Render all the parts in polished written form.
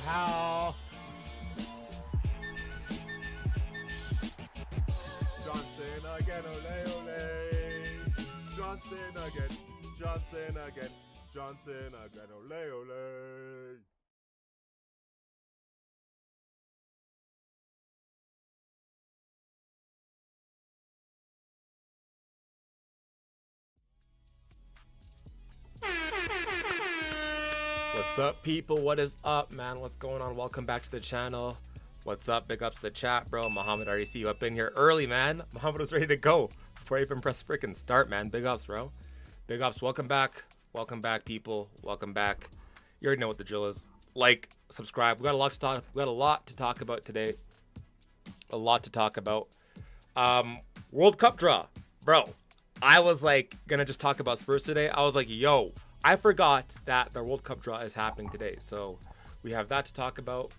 How? Johnson again, ole ole. Johnson again. Johnson again. Johnson again, ole ole. What's up, people? What is up, man? What's going on? Welcome back to the channel. What's up? Big ups to the chat, bro. Muhammad, already see you up in here early, man. Muhammad was ready to go before I even press freaking start, man. Big ups, bro. Big ups. Welcome back. Welcome back, people. Welcome back. You already know what the drill is. Like, subscribe. We got a lot to talk. We got a lot to talk about today. A lot to talk about. World Cup draw, bro. I was like gonna just talk about Spurs today. I was like, yo, I forgot that the World Cup draw is happening today. So we have that to talk about.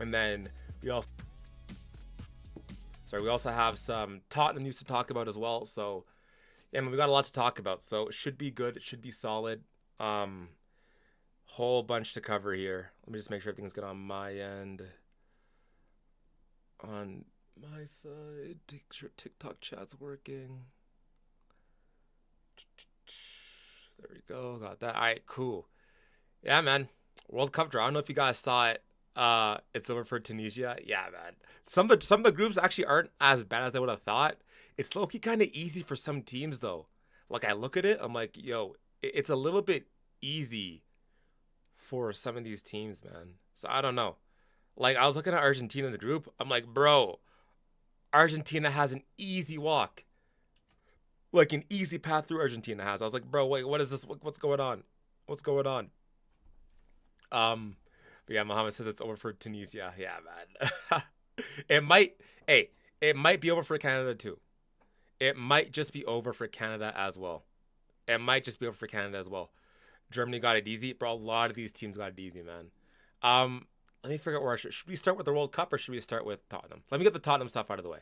And then we also have some Tottenham news to talk about as well. So yeah, man, we got a lot to talk about. So it should be good. It should be solid. Whole bunch to cover here. Let me just make sure everything's good on my end. On my side, make sure TikTok chat's working. There we go. Got that. All right, cool. Yeah, man. World Cup draw. I don't know if you guys saw it. It's over for Tunisia. Yeah, man. Some of the groups actually aren't as bad as I would have thought. It's low-key kind of easy for some teams though. Like I look at it, I'm like, yo, it's a little bit easy for some of these teams, man. So I don't know. Like I was looking at Argentina's group. I'm like, bro, Argentina has an easy walk. Like an easy path through Argentina has. I was like, bro, wait, what is this? What's going on? What's going on? But yeah, Mohammed says it's over for Tunisia. Yeah, man. It might be over for Canada too. It might just be over for Canada as well. It might just be over for Canada as well. Germany got it easy, bro. A lot of these teams got it easy, man. Let me figure out where should we start with the World Cup or should we start with Tottenham? Let me get the Tottenham stuff out of the way.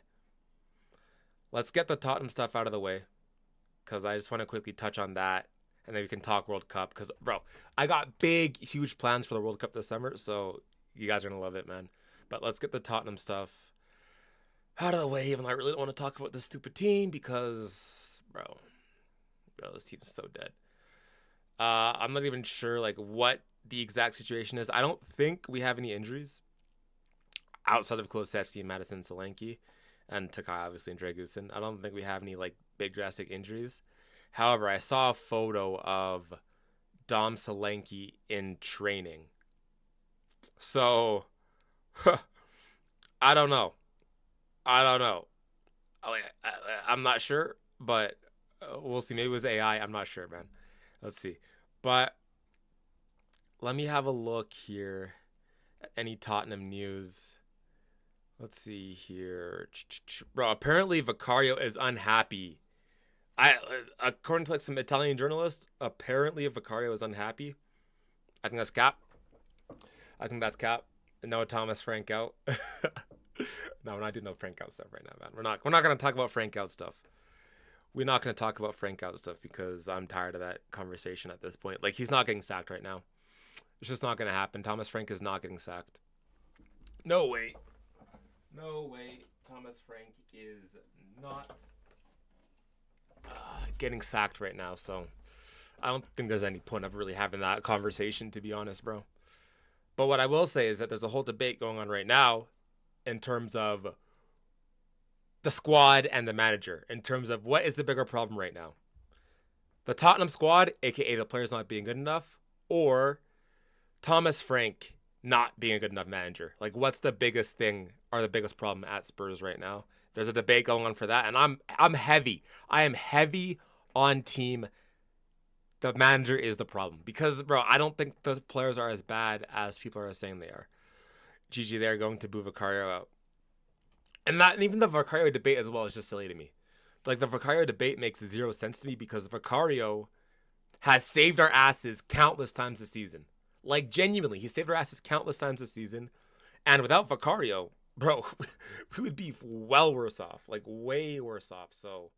Let's get the Tottenham stuff out of the way. Because I just want to quickly touch on that. And then we can talk World Cup. Because, bro, I got big, huge plans for the World Cup this summer. So you guys are going to love it, man. But let's get the Tottenham stuff out of the way. Even though I really don't want to talk about this stupid team. Because, bro, this team is so dead. I'm not even sure, like, what the exact situation is. I don't think we have any injuries. Outside of Kulusevski, Madison, Solanke. And Takai, obviously, and Dragusin. I don't think we have any, like, big drastic injuries. However, I saw a photo of Dom Solanke in training. So, I don't know. I'm not sure, but we'll see. Maybe it was AI. I'm not sure, man. Let's see. But let me have a look here at any Tottenham news. Let's see here. Bro, apparently Vicario is unhappy. According to like some Italian journalists, apparently Vicario is unhappy. I think that's cap. No Thomas Frank out. No, we're not doing no Frank out stuff right now, man. We're not gonna talk about Frank out stuff. We're not gonna talk about Frank out stuff because I'm tired of that conversation at this point. Like he's not getting sacked right now. It's just not gonna happen. Thomas Frank is not getting sacked. No way. Thomas Frank is not getting sacked right now. So I don't think there's any point of really having that conversation, to be honest, bro. But what I will say is that there's a whole debate going on right now in terms of the squad and the manager, in terms of what is the bigger problem right now. The Tottenham squad, aka the players not being good enough, or Thomas Frank not being a good enough manager. Like what's the biggest thing or the biggest problem at Spurs right now? There's a debate going on for that, and I'm heavy. I am heavy on team the manager is the problem. Because, bro, I don't think the players are as bad as people are saying they are. GG, they're going to boo Vicario out. And even the Vicario debate as well is just silly to me. Like, the Vicario debate makes zero sense to me because Vicario has saved our asses countless times this season. Like, genuinely, he saved our asses countless times this season. And without Vicario, bro, we would be well worse off. Like, way worse off. So,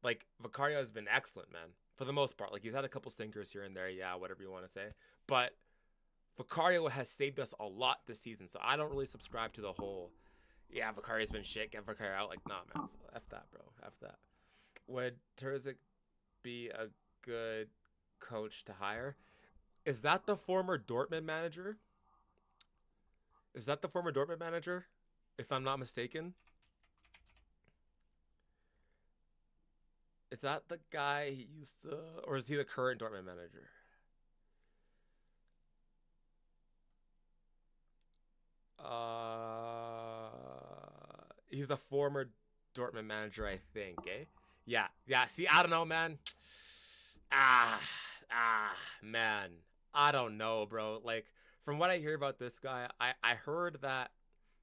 like, Vicario has been excellent, man. For the most part. Like, he's had a couple stinkers here and there. Yeah, whatever you want to say. But Vicario has saved us a lot this season, so I don't really subscribe to the whole, yeah, Vicario's been shit, get Vicario out. Like, nah, man, F that, bro. F that. Would Terzic be a good coach to hire? Is that the former Dortmund manager? Is that the former Dortmund manager? If I'm not mistaken. Is that the guy he used to, or is he the current Dortmund manager? He's the former Dortmund manager, I think. Eh? Yeah, yeah. See, I don't know, man. Ah, man. I don't know, bro. Like from what I hear about this guy, I heard that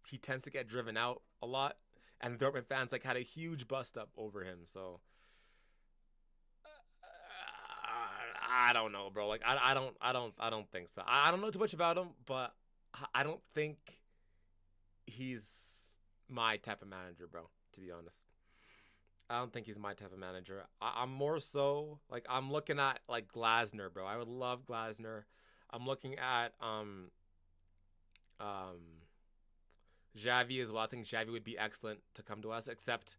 he tends to get driven out a lot, and the Dortmund fans like had a huge bust up over him. So I don't know, bro. Like I don't think so. I don't know too much about him, but I don't think he's my type of manager, bro. To be honest, I don't think he's my type of manager. I'm more so like I'm looking at like Glasner, bro. I would love Glasner. I'm looking at um Xavi as well. I think Xavi would be excellent to come to us. Except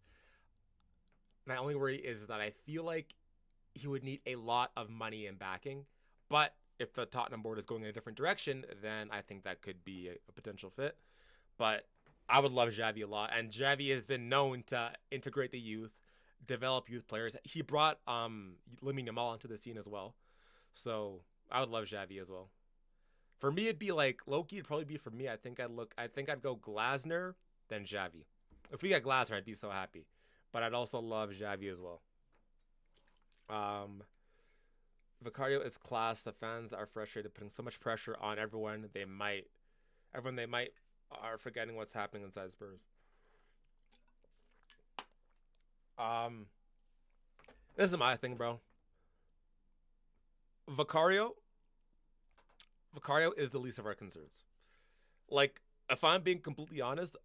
my only worry is that I feel like he would need a lot of money and backing. But if the Tottenham board is going in a different direction, then I think that could be a potential fit. But I would love Xavi a lot, and Xavi has been known to integrate the youth, develop youth players. He brought Lamine Yamal onto the scene as well, so I would love Xavi as well. For me, it'd be like Loki. It'd probably be for me. I think I'd look. I think I'd go Glasner then Xavi. If we get Glasner, I'd be so happy. But I'd also love Xavi as well. Um, Vicario is class. The fans are frustrated, putting so much pressure on everyone they might are forgetting what's happening inside Spurs. Um, this is my thing, bro. Vicario, Vicario is the least of our concerns. Like, if I'm being completely honest,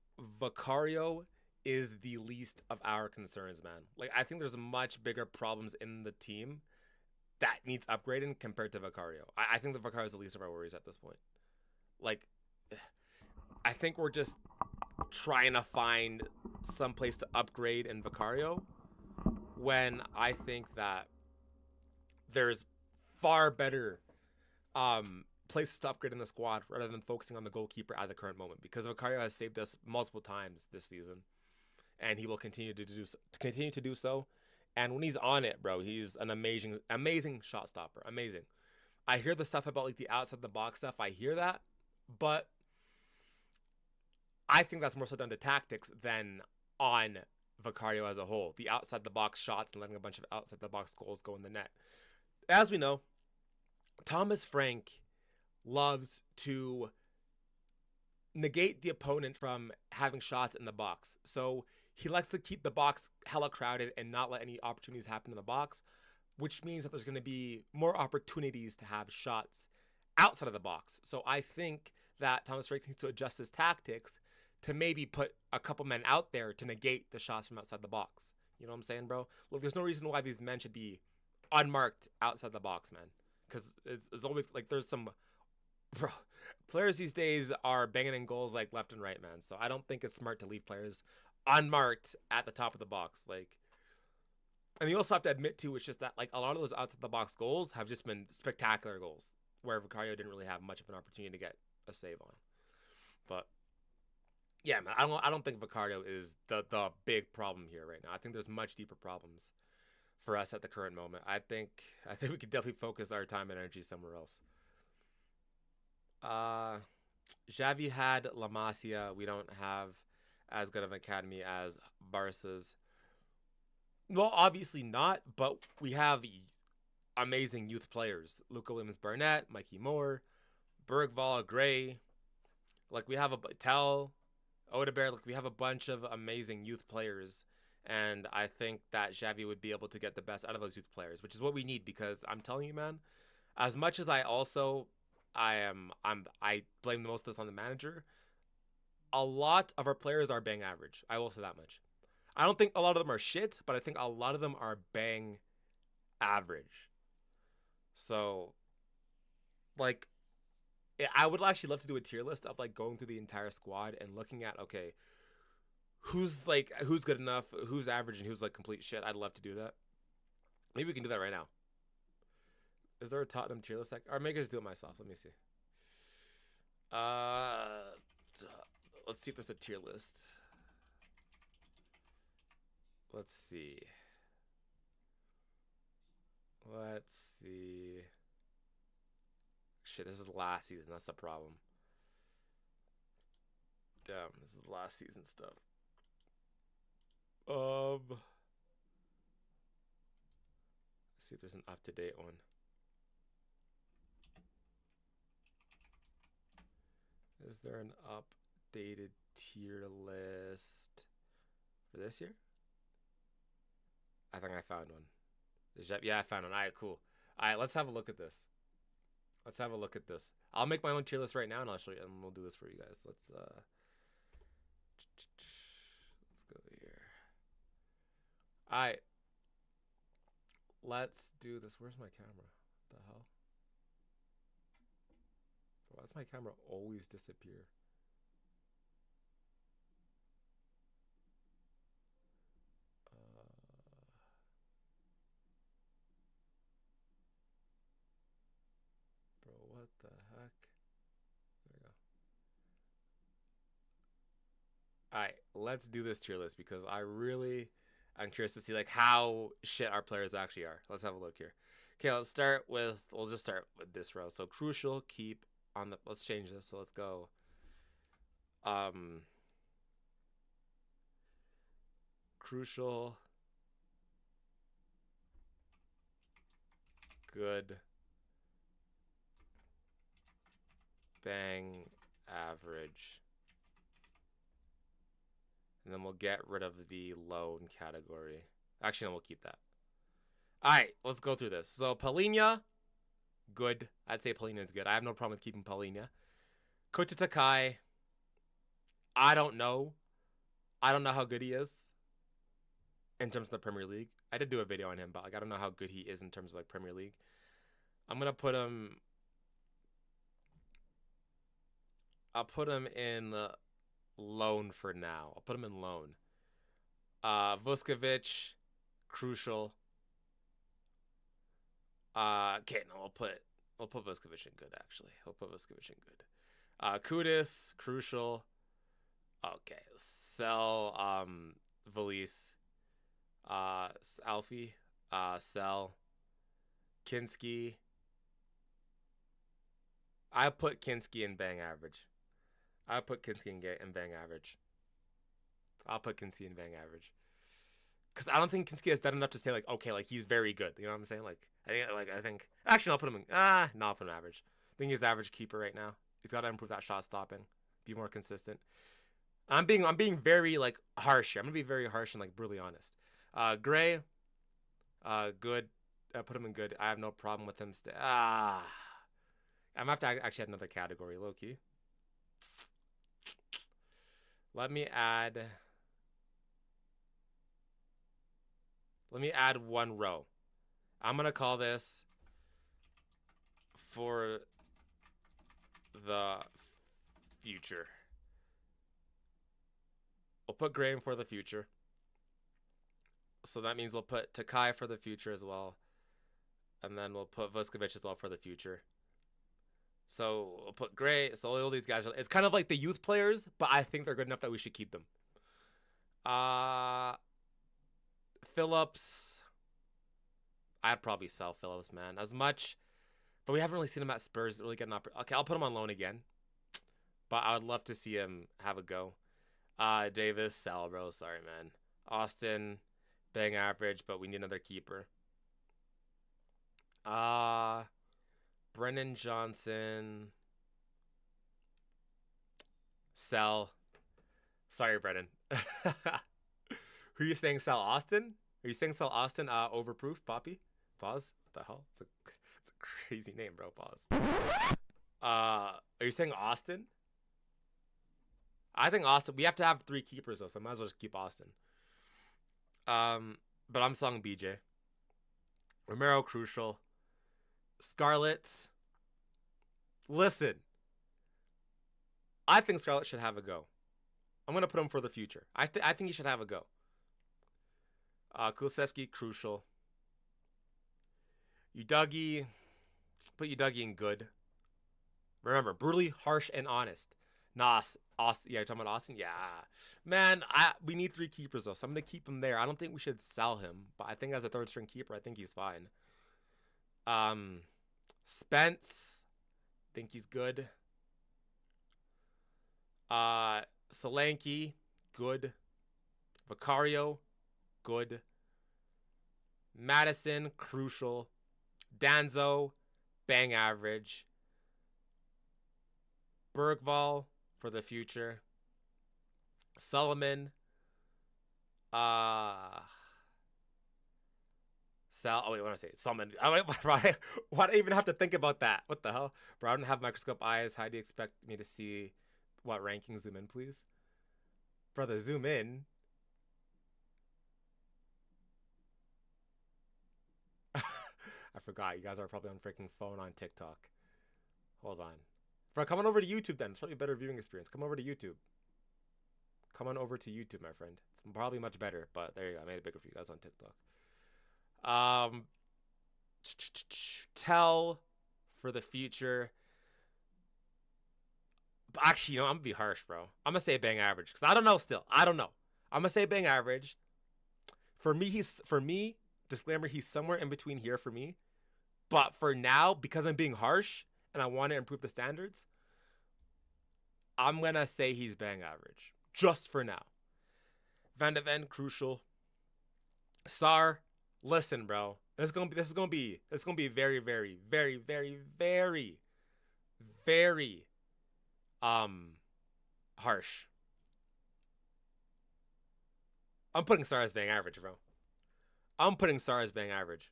Vicario is the least of our concerns, man. Like, I think there's much bigger problems in the team that needs upgrading compared to Vicario. I think the Vicario is the least of our worries at this point. Like, I think we're just trying to find some place to upgrade in Vicario when I think that there's far better places to upgrade in the squad rather than focusing on the goalkeeper at the current moment, because Vicario has saved us multiple times this season and he will continue to do so. And when he's on it, bro, he's an amazing shot stopper. Amazing. I hear the stuff about like the outside the box stuff. I hear that, but I think that's more so down to tactics than on Vicario as a whole. The outside the box shots and letting a bunch of outside the box goals go in the net. As we know, Thomas Frank loves to negate the opponent from having shots in the box. So he likes to keep the box hella crowded and not let any opportunities happen in the box, which means that there's going to be more opportunities to have shots outside of the box. So I think that Thomas Frank needs to adjust his tactics to maybe put a couple men out there to negate the shots from outside the box. You know what I'm saying, bro? Look, there's no reason why these men should be unmarked outside the box, man. Because it's always like there's some bro, players these days are banging in goals like left and right, man. So I don't think it's smart to leave players unmarked at the top of the box. Like, and you also have to admit too, it's just that like a lot of those outside the box goals have just been spectacular goals, where Vicario didn't really have much of an opportunity to get a save on. But yeah, man, I don't think Vicario is the big problem here right now. I think there's much deeper problems for us at the current moment. I think we could definitely focus our time and energy somewhere else. Uh Xavi had La Masia. We don't have as good of an academy as Barca's. Well, obviously not, but we have amazing youth players. Luca Williams Barnett, Mikey Moore, Bergval, Gray. Like we have a Tell, Odebear. Like we have a bunch of amazing youth players. And I think that Xavi would be able to get the best out of those youth players, which is what we need, because I'm telling you, man, as much as I blame the most of this on the manager. A lot of our players are bang average. I will say that much. I don't think a lot of them are shit, but I think a lot of them are bang average. So, like, I would actually love to do a tier list of like going through the entire squad and looking at, okay, who's good enough, who's average, and who's like complete shit. I'd love to do that. Maybe we can do that right now. Is there a Tottenham tier list? Or maybe I just do it myself. Let me see. Uh, let's see if there's a tier list. Let's see. Let's see. Shit, this is last season. That's the problem. Damn, this is last season stuff. Let's see if there's an up-to-date one. Is there an updated tier list for this year? I think I found one. Yeah, I found one. All right, cool. All right, let's have a look at this. Let's have a look at this. I'll make my own tier list right now, and I'll show you, and we'll do this for you guys. Let's go here. All right. Let's do this. Where's my camera? What the hell? Why does my camera always disappear? Bro, what the heck? There we go. Alright, let's do this tier list because I'm curious to see like how shit our players actually are. Let's have a look here. Okay, we'll just start with this row. So crucial, keep on the, let's change this. So let's go. Crucial, good, bang, average. And then we'll get rid of the loan category. Actually, no, we'll keep that. All right, let's go through this. So Palhinha, good. I'd say Palhinha is good. I have no problem with keeping Palhinha. Kota Takai, I don't know. I don't know how good he is in terms of the Premier League. I did do a video on him, but like I don't know how good he is in terms of like Premier League. I'm gonna put him. I'll put him in loan for now. I'll put him in loan. Vuskovic, crucial. Okay, no, we'll put Vuskovic in good actually. We'll put Vuskovic in good. Kudus, crucial. Okay, sell Valise. Alfie. Sell. Kinski. I put Kinski in bang average. I put Kinski in bang average. I'll put Kinski in bang average. Because I don't think Kinski has done enough to say like, okay, like he's very good. You know what I'm saying? I think actually I'll put him in no, I'll put him average. I think he's average keeper right now. He's got to improve that shot stopping, be more consistent. I'm being very like harsh here. I'm gonna be very harsh and like brutally honest. Gray, good. I put him in good. I have no problem with him. I'm gonna have to actually add another category, low key. Let me add one row. I'm gonna call this for the future. We'll put Graham for the future. So that means we'll put Takai for the future as well. And then we'll put Vuskovic as well for the future. So we'll put Gray. So all these guys, it's kind of like the youth players, but I think they're good enough that we should keep them. Phillips. I'd probably sell Phillips, man. As much, but we haven't really seen him at Spurs really get an opportunity. Okay, I'll put him on loan again. But I would love to see him have a go. Davis, sell, bro. Sorry, man. Austin, bang average, but we need another keeper. Brennan Johnson, sell. Sorry, Brennan. Who are you saying sell? Austin? Are you saying sell Austin? Overproof, Poppy? Pause. What the hell? It's a crazy name, bro. Pause. Are you saying Austin? I think Austin. We have to have 3 keepers though, so I might as well just keep Austin. But I'm selling BJ. Romero, crucial. Scarlett. Listen, I think Scarlett should have a go. I'm gonna put him for the future. I think he should have a go. Kulusevski, crucial. Udagi, put Udagi in good. Remember, brutally harsh and honest. Nah, Austin. Yeah, you're talking about Austin. Yeah, man. We need 3 keepers though, so I'm gonna keep him there. I don't think we should sell him, but I think as a third string keeper, I think he's fine. Spence, think he's good. Solanke, good. Vicario, good. Madison, crucial. Danzo, bang average. Bergval for the future. Solomon. Sal. Oh wait, what did I say? Solomon. Why do I even have to think about that? What the hell? Bro, I don't have microscope eyes. How do you expect me to see what ranking? Zoom in, please. Brother, zoom in. I forgot. You guys are probably on freaking phone on TikTok. Hold on. Bro, come on over to YouTube then. It's probably a better viewing experience. Come over to YouTube. Come on over to YouTube, my friend. It's probably much better, but there you go. I made it bigger for you guys on TikTok. Tell for the future. But actually, I'm gonna be harsh, bro. I'm gonna say bang average because I don't know. Still, I don't know. I'm gonna say bang average. For me. Disclaimer: he's somewhere in between here for me. But for now, because I'm being harsh and I want to improve the standards, I'm gonna say he's bang average just for now. Van de Ven, crucial. Sar, listen, bro. This is gonna be very, very, very, very, very, very harsh. I'm putting Sar as bang average, bro. I'm putting Sar as bang average.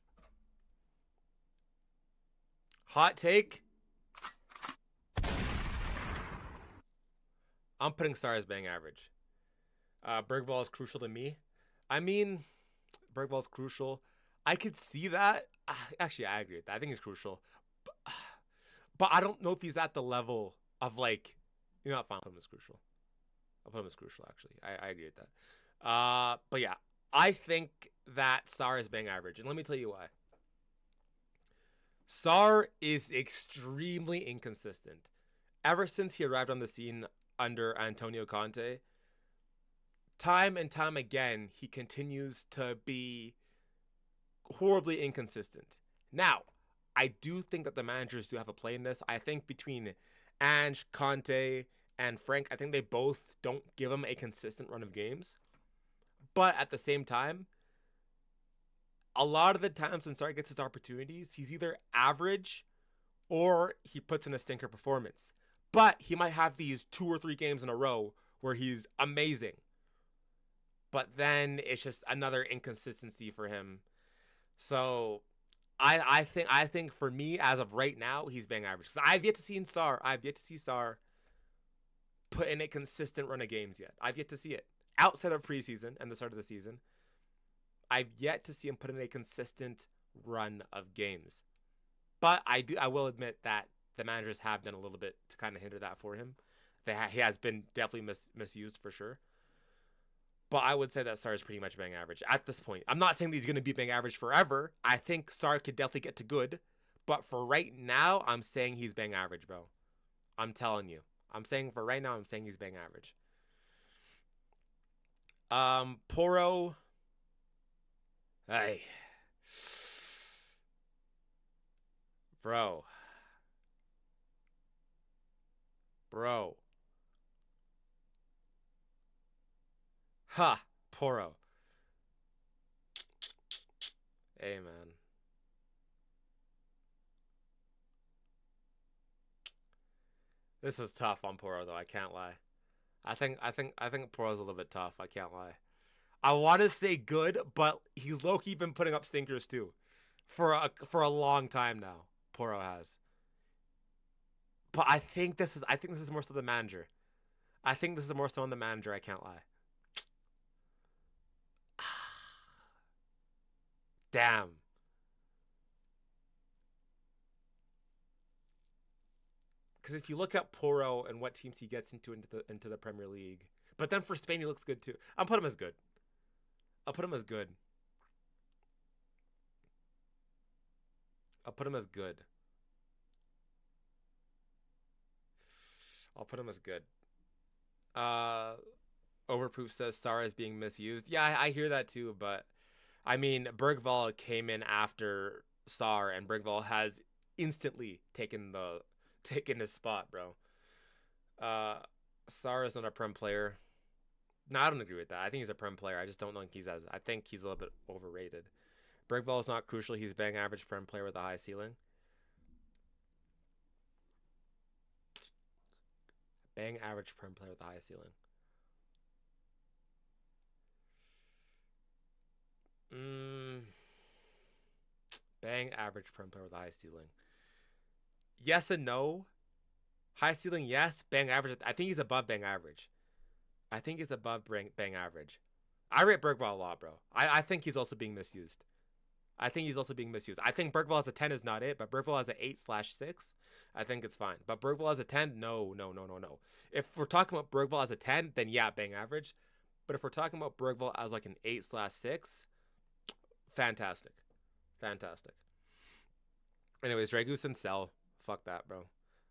Hot take. I'm putting Sar as bang average. Bergvall is crucial to me. I mean, Bergvall's crucial. I could see that. Actually, I agree with that. I think he's crucial. But I don't know if he's at the level of like, fine. I'll put him as crucial. I'll put him as crucial, actually. I agree with that. But yeah, I think that Sar is bang average. And let me tell you why. Sar is extremely inconsistent. Ever since he arrived on the scene under Antonio Conte, time and time again, he continues to be horribly inconsistent. Now, I do think that the managers do have a play in this. I think between Ange, Conte, and Frank, I think they both don't give him a consistent run of games. But at the same time, a lot of the times when Sarri gets his opportunities, he's either average or he puts in a stinker performance. But he might have these 2 or 3 games in a row where he's amazing. But then it's just another inconsistency for him. So I think for me, as of right now, he's bang average. Because I've yet to see Sar put in a consistent run of games yet. I've yet to see it. Outside of preseason and the start of the season, I've yet to see him put in a consistent run of games. But I will admit that the managers have done a little bit to kind of hinder that for him. He has been definitely misused for sure. But I would say that Sar is pretty much bang average at this point. I'm not saying that he's going to be bang average forever. I think Sar could definitely get to good. But for right now, I'm saying he's bang average, bro. I'm telling you. I'm saying for right now, I'm saying he's bang average. Porro. Hey. Bro. Ha. Porro. Hey, man. This is tough on Porro, though. I can't lie. I think Porro's a little bit tough. I can't lie. I want to say good, but he's low key been putting up stinkers too, for a long time now. Porro has. But I think this is more so the manager. I think this is more so on the manager. I can't lie. Damn. because if you look at Porro and what teams he gets into the Premier League, but then for Spain he looks good too. I'll put him as good. I'll put him as good. I'll put him as good. I'll put him as good. Overproof says Sarr is being misused. Yeah, I hear that too, but I mean, Bergvall came in after Sarr, and Bergvall has instantly taken his spot, bro. Sarr is not a Prem player. No, I don't agree with that. I think he's a Prem player. I just don't think I think he's a little bit overrated. Bergvall is not crucial. He's bang average Prem player with a high ceiling. Bang average Prem player with a high ceiling. Bang average Prem player with a high ceiling. Yes and no. High ceiling, yes. Bang average. I think he's above bang average. I think he's above bang average. I rate Bergvall a lot, bro. I think he's also being misused. I think Bergvall as a 10 is not it, but Bergvall as an 8/6, I think it's fine. But Bergvall as a 10, no. If we're talking about Bergvall as a 10, then yeah, bang average. But if we're talking about Bergvall as like an 8/6, fantastic. Anyways, Dragusin, sell. Fuck that, bro.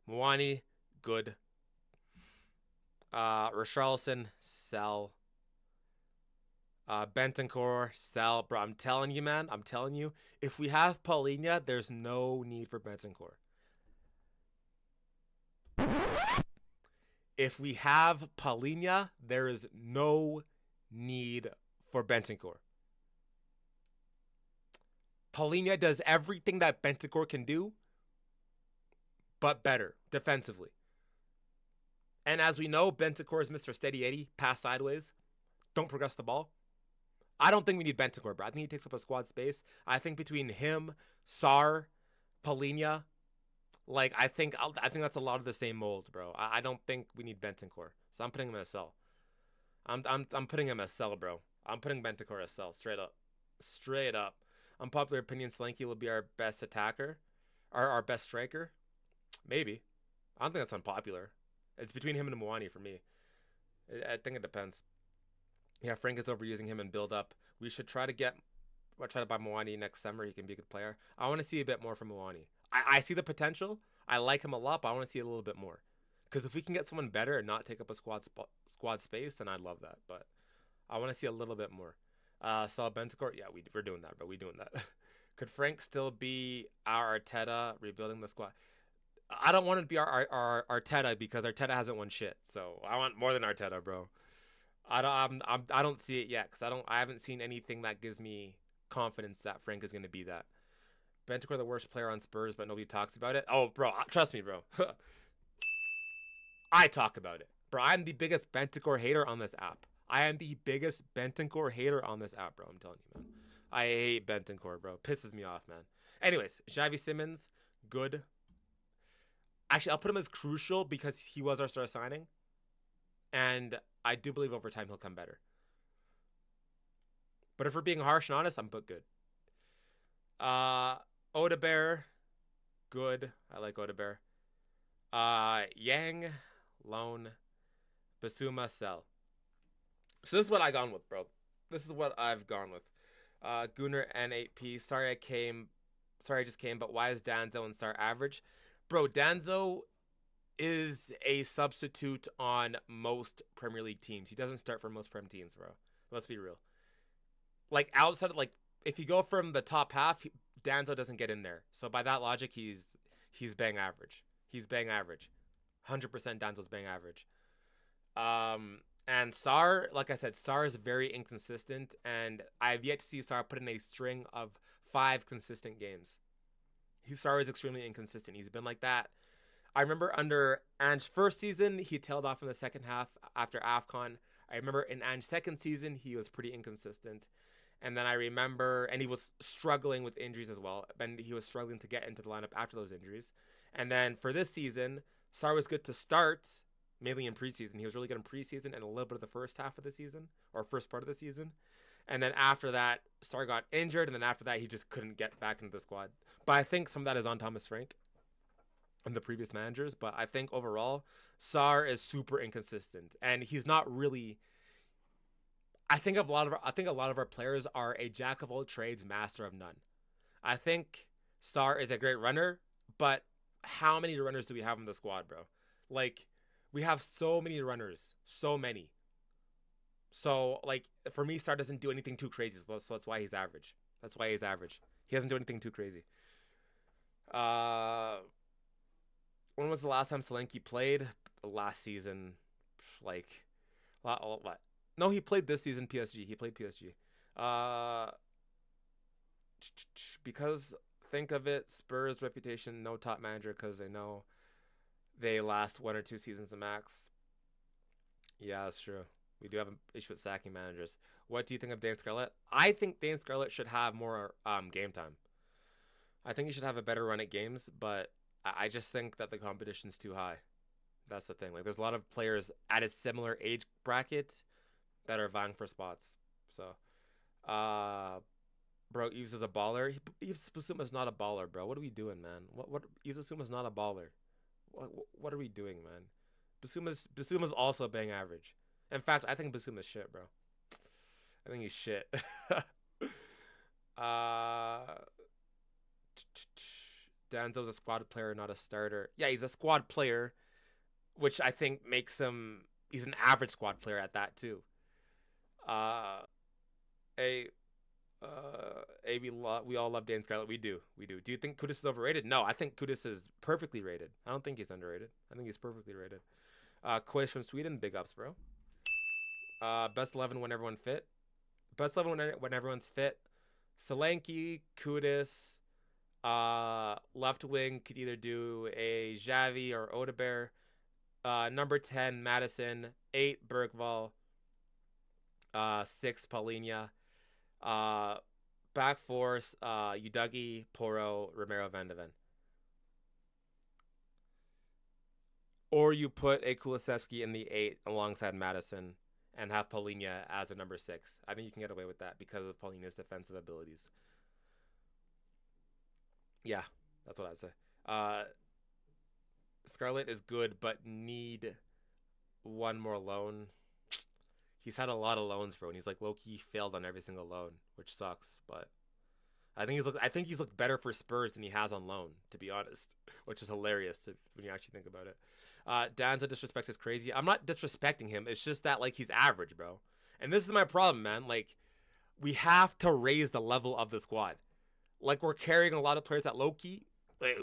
Mwani, good. Richarlison, sell. Bentancur, sell. Bro, I'm telling you, man. If we have Paulinho, there's no need for Bentancur. If we have Paulinho, there is no need for Bentancur. Paulinho does everything that Bentancur can do, but better defensively. And as we know, Bentancur is Mr. Steady Eddie, pass sideways, don't progress the ball. I don't think we need Bentancur, bro. I think he takes up a squad space. I think between him, Sarr, Paulinho, like I think that's a lot of the same mold, bro. I don't think we need Bentancur, so I'm putting him as sell. I'm putting him as sell, bro. I'm putting Bentancur as sell, straight up. Unpopular opinion: Slanky will be our best attacker, our best striker. Maybe. I don't think that's unpopular. It's between him and Mwani for me. I think it depends. Yeah, Frank is overusing him and build up. We should try to buy Mwani next summer. He can be a good player. I want to see a bit more from Mwani. I see the potential. I like him a lot, but I want to see a little bit more. Because if we can get someone better and not take up a squad space, then I'd love that. But I want to see a little bit more. Sal Bentancur, yeah, we're doing that, bro. We're doing that. Could Frank still be our Arteta rebuilding the squad? I don't want to be our Arteta because Arteta hasn't won shit. So I want more than Arteta, bro. I don't see it yet because I haven't seen anything that gives me confidence that Frank is going to be that. Bentancur the worst player on Spurs, but nobody talks about it. Oh, bro, trust me, bro. I talk about it, bro. I'm the biggest Bentancur hater on this app. bro. I'm telling you, man. I hate Bentancur, bro. Pisses me off, man. Anyways, Xavi Simons, good. Actually, I'll put him as crucial because he was our star signing. And I do believe over time he'll come better. But if we're being harsh and honest, I'm but good. Odebear, good. I like Odebear. Yang, loan. Basuma, sell. So this is what I've gone with, bro. Gunnar N8P. Sorry I just came, but why is Danzo and Sarr average? Bro, Danzo is a substitute on most Premier League teams. He doesn't start for most Prem teams, bro. Let's be real. Like outside of if you go from the top half, Danzo doesn't get in there. So by that logic, he's bang average. 100% Danzo's bang average. And Sarr, like I said, Sarr is very inconsistent, and I've yet to see Sarr put in a string of 5 consistent games. Sarr is extremely inconsistent. He's been like that. I remember under Ange's first season, he tailed off in the second half after AFCON. I remember in Ange's second season, he was pretty inconsistent. And then I remember, and he was struggling with injuries as well. And he was struggling to get into the lineup after those injuries. And then for this season, Sarr was good to start, mainly in preseason. He was really good in preseason and a little bit of the first half of the season, or first part of the season. And then after that, Sarr got injured, and then after that, he just couldn't get back into the squad. But I think some of that is on Thomas Frank. and the previous managers. But I think overall, Sar is super inconsistent, and he's not really. I think a lot of our players are a jack of all trades, master of none. I think Sar is a great runner, but how many runners do we have in the squad, bro? Like, we have so many runners, so many. So, like, for me, Star doesn't do anything too crazy, so that's why he's average. That's why he's average. He doesn't do anything too crazy. Uh, when was the last time Solanke played? Last season, like, what? No, he played this season. PSG. He played PSG. Uh, because think of it, Spurs reputation, no top manager because they know they last 1 or 2 seasons the max. Yeah, that's true. We do have an issue with sacking managers. What do you think of Dane Scarlett? I think Dane Scarlett should have more game time. I think he should have a better run at games, but I just think that the competition's too high. That's the thing. Like, there's a lot of players at a similar age bracket that are vying for spots. So, bro, Yves is a baller. Yves Basuma's not a baller, bro. What are we doing, man? What? Yves Basuma's not a baller. What are we doing, man? Basuma's also bang average. In fact, I think Basuma's shit, bro. I think he's shit. uh, Danzo's a squad player, not a starter. Yeah, he's a squad player, which I think makes him. He's an average squad player at that too. Uh, a we all love Dan Scarlett. We do. Do you think Kudus is overrated? No, I think Kudus is perfectly rated. I don't think he's underrated. I think he's perfectly rated. Quiz from Sweden, big ups, bro. Best 11 when everyone fit. Best 11 when everyone's fit. Solanke, Kudus, left wing could either do a Xavi or Odebear. Number 10, Madison. 8, Bergvall. 6, Paulinho. Back four, Udagi, Poro, Romero, Van de Ven. Or you put a Kulusevski in the 8 alongside Madison and have Paulinho as a number 6. I think you can get away with that because of Paulinho's defensive abilities. Yeah, that's what I'd say. Scarlett is good, but need one more loan. He's had a lot of loans, bro, and he's like low-key failed on every single loan, which sucks. But I think he's looked better for Spurs than he has on loan, to be honest, which is hilarious when you actually think about it. Danza disrespect is crazy. I'm not disrespecting him. It's just that like he's average, bro. And this is my problem, man. Like, we have to raise the level of the squad. Like, we're carrying a lot of players that low-key. Like,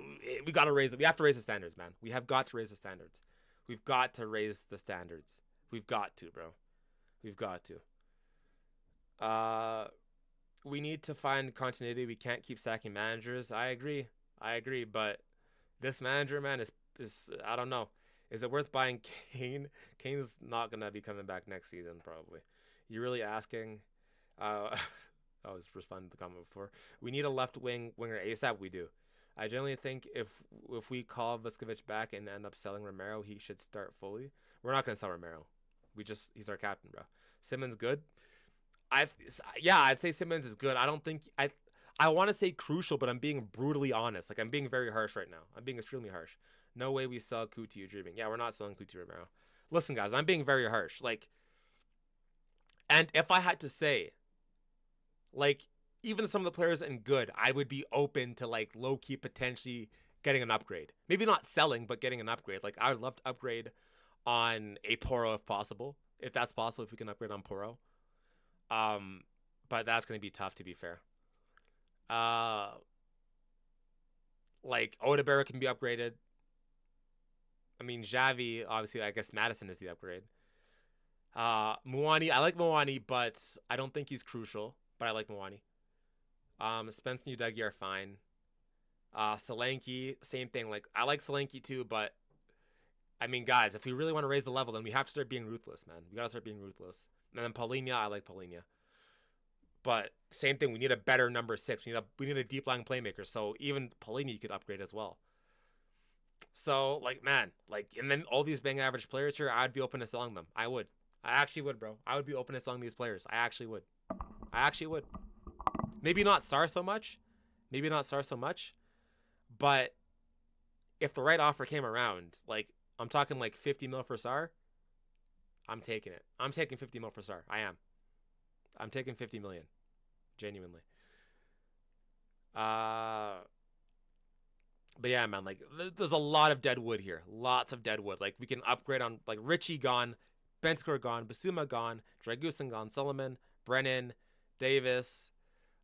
we gotta raise it. We have to raise the standards, man. We have got to raise the standards. We've got to raise the standards. We've got to, bro. We've got to. We need to find continuity. We can't keep sacking managers. I agree. But this manager, man, is I don't know. Is it worth buying Kane? Kane's not gonna be coming back next season, probably. You really asking? I was responding to the comment before. We need a left winger ASAP. We do. I generally think if we call Vuskovic back and end up selling Romero, he should start fully. We're not gonna sell Romero. He's our captain, bro. Simmons good. I'd say Simmons is good. I don't think I want to say crucial, but I'm being brutally honest. Like, I'm being very harsh right now. I'm being extremely harsh. No way we sell Kuti. You're dreaming. Yeah, we're not selling Kuti Romero. Listen, guys, I'm being very harsh. Like, and if I had to say, like, even some of the players in good, I would be open to like low key potentially getting an upgrade. Maybe not selling, but getting an upgrade. Like, I would love to upgrade on a Poro if possible. If that's possible, if we can upgrade on Poro. But that's going to be tough, to be fair. Like, Odebear can be upgraded. I mean, Xavi, obviously, I guess Madison is the upgrade. Muani, I like Muani, but I don't think he's crucial. But I like Muani. Spence and Udagi are fine. Solanke, same thing. Like, I like Solanke too, but I mean, guys, if we really want to raise the level, then we have to start being ruthless, man. We gotta start being ruthless. And then Paulinho, I like Paulinho. But same thing, we need a better number 6. We need a deep lying playmaker. So even Paulinho you could upgrade as well. So, like, man, like, and then all these bang average players here, I'd be open to selling them. I would. I actually would, bro. I would be open to selling these players. I actually would. Maybe not Star so much. But if the right offer came around, like I'm talking like 50 mil for Sar, I'm taking it. I'm taking 50 mil for Sar. I am. I'm taking 50 million, genuinely. Uh, but yeah, man, like there's a lot of dead wood here. Lots of dead wood. Like we can upgrade on like Richie gone, Benskor gone, Basuma gone, Dragusin gone, Solomon, Brennan, Davis.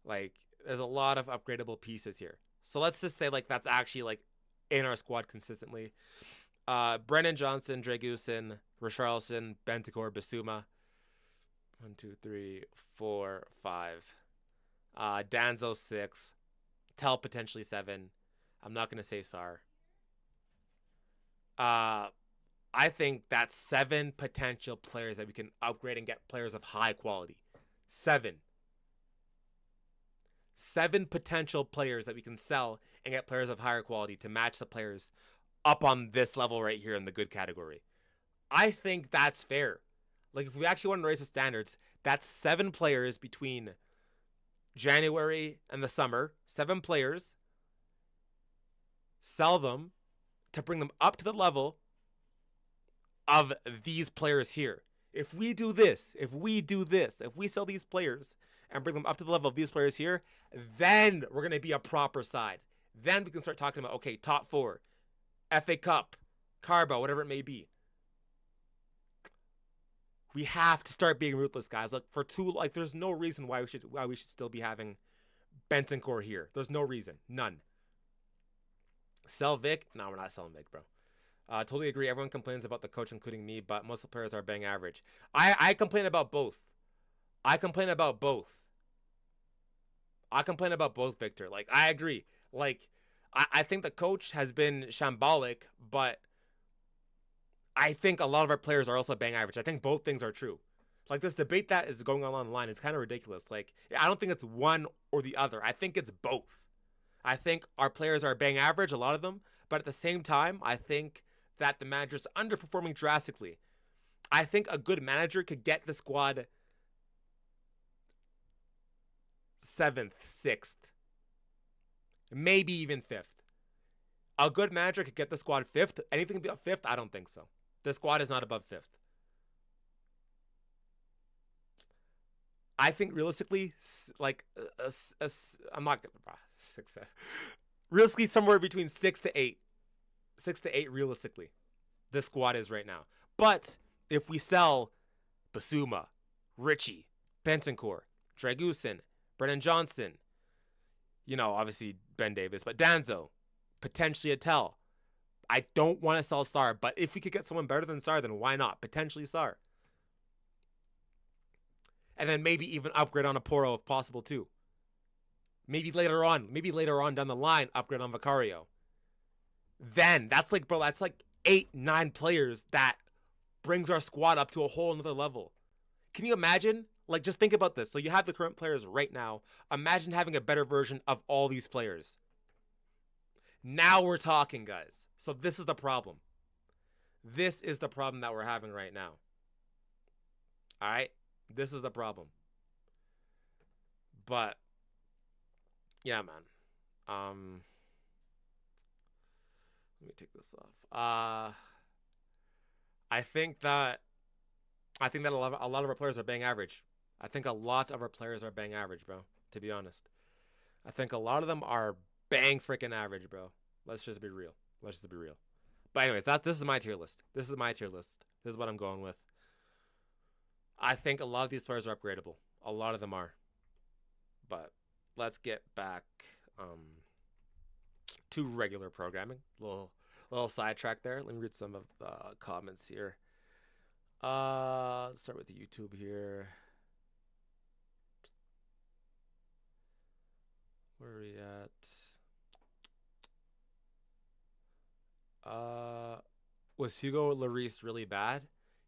Like there's a lot of upgradable pieces here. So let's just say like that's actually like in our squad consistently. Brennan Johnson, Dragusin, Richarlison, Bentancur, Basuma. 1, 2, 3, 4, 5. Danzo 6. Tell potentially 7. I'm not gonna say Sar. Uh, I think that's 7 potential players that we can upgrade and get players of high quality. 7. 7 potential players that we can sell and get players of higher quality to match the players up on this level right here in the good category. I think that's fair. Like if we actually want to raise the standards, that's 7 players between January and the summer. 7 players. Sell them to bring them up to the level of these players here. If we do this, if we sell these players and bring them up to the level of these players here, then we're going to be a proper side. Then we can start talking about, okay, top 4, FA Cup, Carbo, whatever it may be. We have to start being ruthless, guys. Like there's no reason why we should still be having Bentancur here. There's no reason, none. Sell Vic? No, we're not selling Vic, bro. Totally agree. Everyone complains about the coach, including me, but most of the players are bang average. I complain about both. I complain about both. Victor. Like, I agree. Like, I think the coach has been shambolic, but I think a lot of our players are also bang average. I think both things are true. Like, this debate that is going on online is kind of ridiculous. Like, I don't think it's one or the other. I think it's both. I think our players are bang average, a lot of them, but at the same time, I think that the manager's underperforming drastically. I think a good manager could get the squad 7th, 6th, maybe even 5th. A good manager could get the squad 5th. Anything above 5th, I don't think so. The squad is not above 5th. I think realistically, like, I'm not gonna 6. Realistically, somewhere between 6 to 8. 6 to 8, realistically, this squad is right now. But if we sell Basuma, Richie, Bentancur, Dragusin, Brennan Johnson, obviously Ben Davis, but Danzo, potentially Attell. I don't want to sell Sar, but if we could get someone better than Sar, then why not? Potentially Sar. And then maybe even upgrade on a Poro if possible too. Maybe later on down the line, upgrade on Vicario. Then that's like 8, 9 players that brings our squad up to a whole another level. Can you imagine? Like, just think about this. So you have the current players right now. Imagine having a better version of all these players. Now we're talking, guys. So this is the problem. This is the problem that we're having right now. All right? This is the problem. But yeah, man. Let me take this off. I think that a lot of our players are bang average. I think a lot of our players are bang average, bro. To be honest, I think a lot of them are bang freaking average, bro. Let's just be real. But anyways, this is my tier list. This is what I'm going with. I think a lot of these players are upgradable. A lot of them are. But let's get back to regular programming. Little sidetrack there. Let me read some of the comments here. Let's start with YouTube here. Where are we at? Was Hugo Lloris really bad?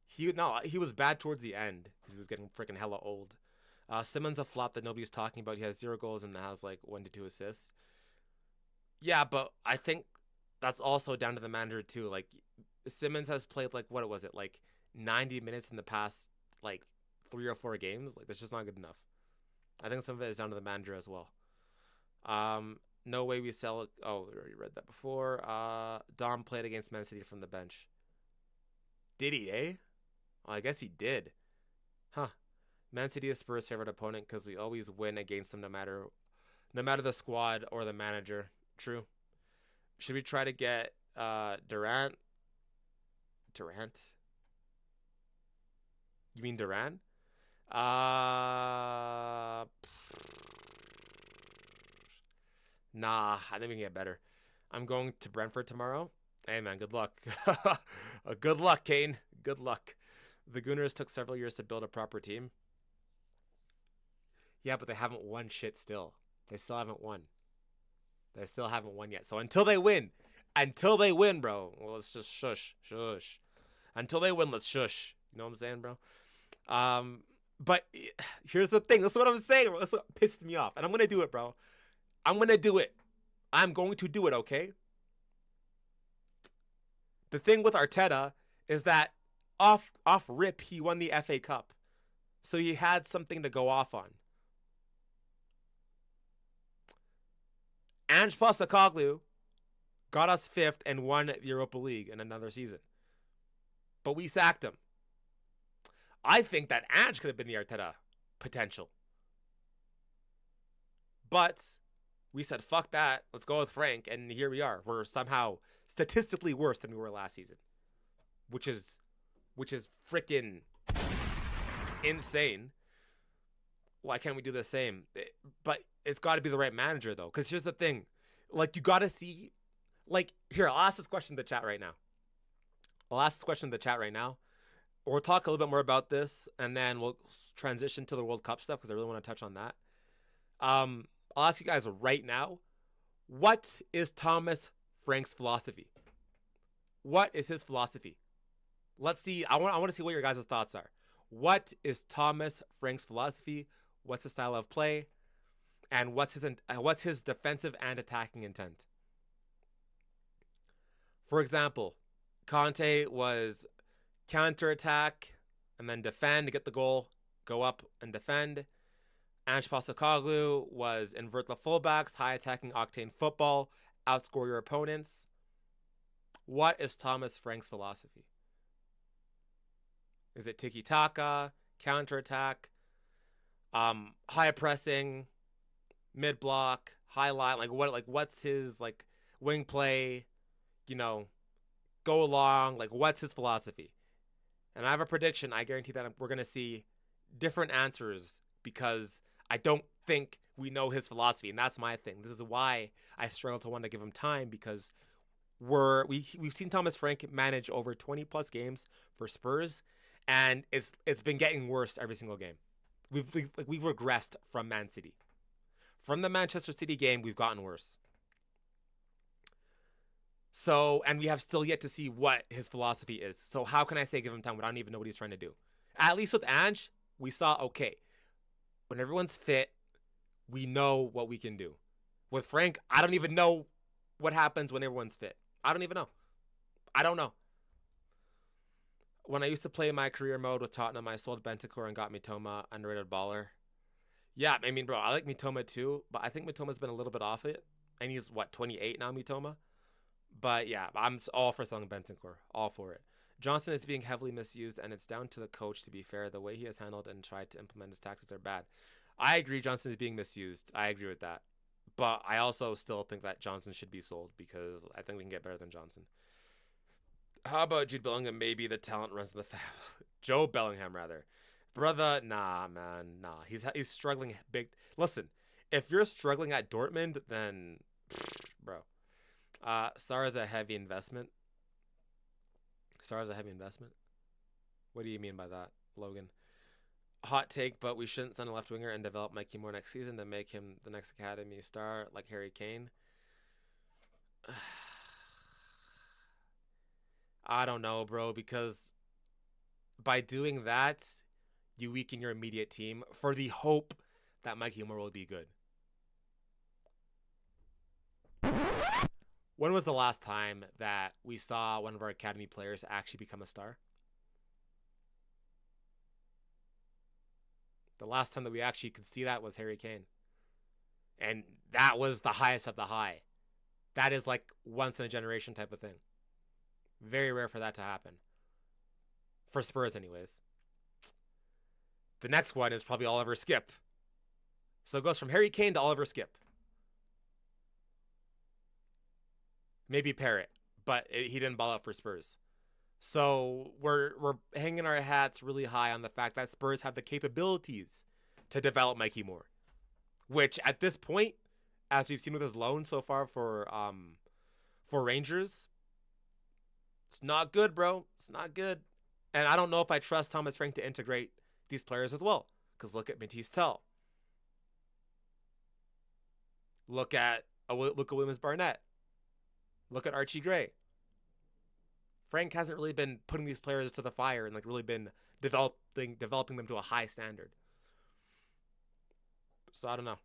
He was bad towards the end because he was getting freaking hella old. Simmons a flop that nobody's talking about. He has 0 goals and has like 1 to 2 assists. Yeah, but I think that's also down to the manager too. Like Simmons has played like 90 minutes in the past like 3 or 4 games. Like that's just not good enough. I think some of it is down to the manager as well. No way we sell it. Oh, we already read that before. Dom played against Man City from the bench. Did he, eh? Well, I guess he did. Huh. Man City is Spurs' favorite opponent because we always win against them no matter the squad or the manager. True. Should we try to get Durant? Durant? You mean Durant? Uh Nah, I think we can get better. I'm going to Brentford tomorrow. Hey man, good luck. Good luck, Kane. Good luck. The Gooners took several years to build a proper team. Yeah, but they haven't won shit still. They still haven't won. They still haven't won yet. So until they win, bro, well, let's just shush. Until they win, let's shush. You know what I'm saying, bro? But here's the thing. That's what I'm saying, bro. That's what pissed me off. And I'm going to do it, bro. I'm going to do it. I'm going to do it, okay? The thing with Arteta is that off rip, he won the FA Cup. So he had something to go off on. Ange Postecoglou got us 5th and won the Europa League in another season. But we sacked him. I think that Ange could have been the Arteta potential. But we said, fuck that. Let's go with Frank. And here we are. We're somehow statistically worse than we were last season. Which is freaking insane. Why can't we do the same? But it's got to be the right manager, though. Because here's the thing. Like, you got to see... Like, here, I'll ask this question in the chat right now. We'll talk a little bit more about this, and then we'll transition to the World Cup stuff, because I really want to touch on that. I'll ask you guys right now, what is Thomas Frank's philosophy? What is his philosophy? Let's see. I want to see what your guys' thoughts are. What is Thomas Frank's philosophy? What's his style of play? And what's his defensive and attacking intent? For example, Conte was counterattack and then defend to get the goal, go up and defend. Ange Postecoglou was invert the fullbacks, high attacking octane football, outscore your opponents. What is Thomas Frank's philosophy? Is it tiki-taka, counterattack, high pressing, mid block, high line? What's his wing play? Go along. What's his philosophy? And I have a prediction. I guarantee that we're gonna see different answers because I don't think we know his philosophy, and that's my thing. This is why I struggle to want to give him time, because we've seen Thomas Frank manage over 20 plus games for Spurs, and it's been getting worse every single game. We've regressed from Man City. From the Manchester City game, we've gotten worse. So, and we have still yet to see what his philosophy is. So how can I say give him time when I don't even know what he's trying to do? At least with Ange, we saw, okay, when everyone's fit, we know what we can do. With Frank, I don't even know what happens when everyone's fit. I don't even know. I don't know. When I used to play my career mode with Tottenham, I sold Bentancur and got Mitoma, underrated baller. Yeah, I mean, bro, I like Mitoma too, but I think Mitoma's been a little bit off it. And he's, 28 now, Mitoma? But yeah, I'm all for selling Bentancur. All for it. Johnson is being heavily misused, and it's down to the coach, to be fair. The way he has handled and tried to implement his tactics are bad. I agree Johnson is being misused. I agree with that. But I also still think that Johnson should be sold, because I think we can get better than Johnson. How about Jude Bellingham? Maybe the talent runs in the family. Joe Bellingham, rather. Brother, nah, man, nah. He's struggling big. Listen, if you're struggling at Dortmund, then, bro. Sarr's a heavy investment. What do you mean by that, Logan? Hot take, but we shouldn't send a left winger and develop Mikey Moore next season to make him the next academy star like Harry Kane. I don't know, bro, because by doing that, you weaken your immediate team for the hope that Mikey Moore will be good. When was the last time that we saw one of our academy players actually become a star? The last time that we actually could see that was Harry Kane. And that was the highest of the high. That is like once in a generation type of thing. Very rare for that to happen. For Spurs, anyways. The next one is probably Oliver Skip. So it goes from Harry Kane to Oliver Skip. Maybe Parrott, but he didn't ball out for Spurs. So we're hanging our hats really high on the fact that Spurs have the capabilities to develop Mikey Moore, which at this point, as we've seen with his loan so far for Rangers, it's not good, bro. It's not good. And I don't know if I trust Thomas Frank to integrate these players as well. Because look at Matisse Tell. Look at Williams Barnett. Look at Archie Gray. Frank hasn't really been putting these players to the fire and like really been developing them to a high standard. So I don't know.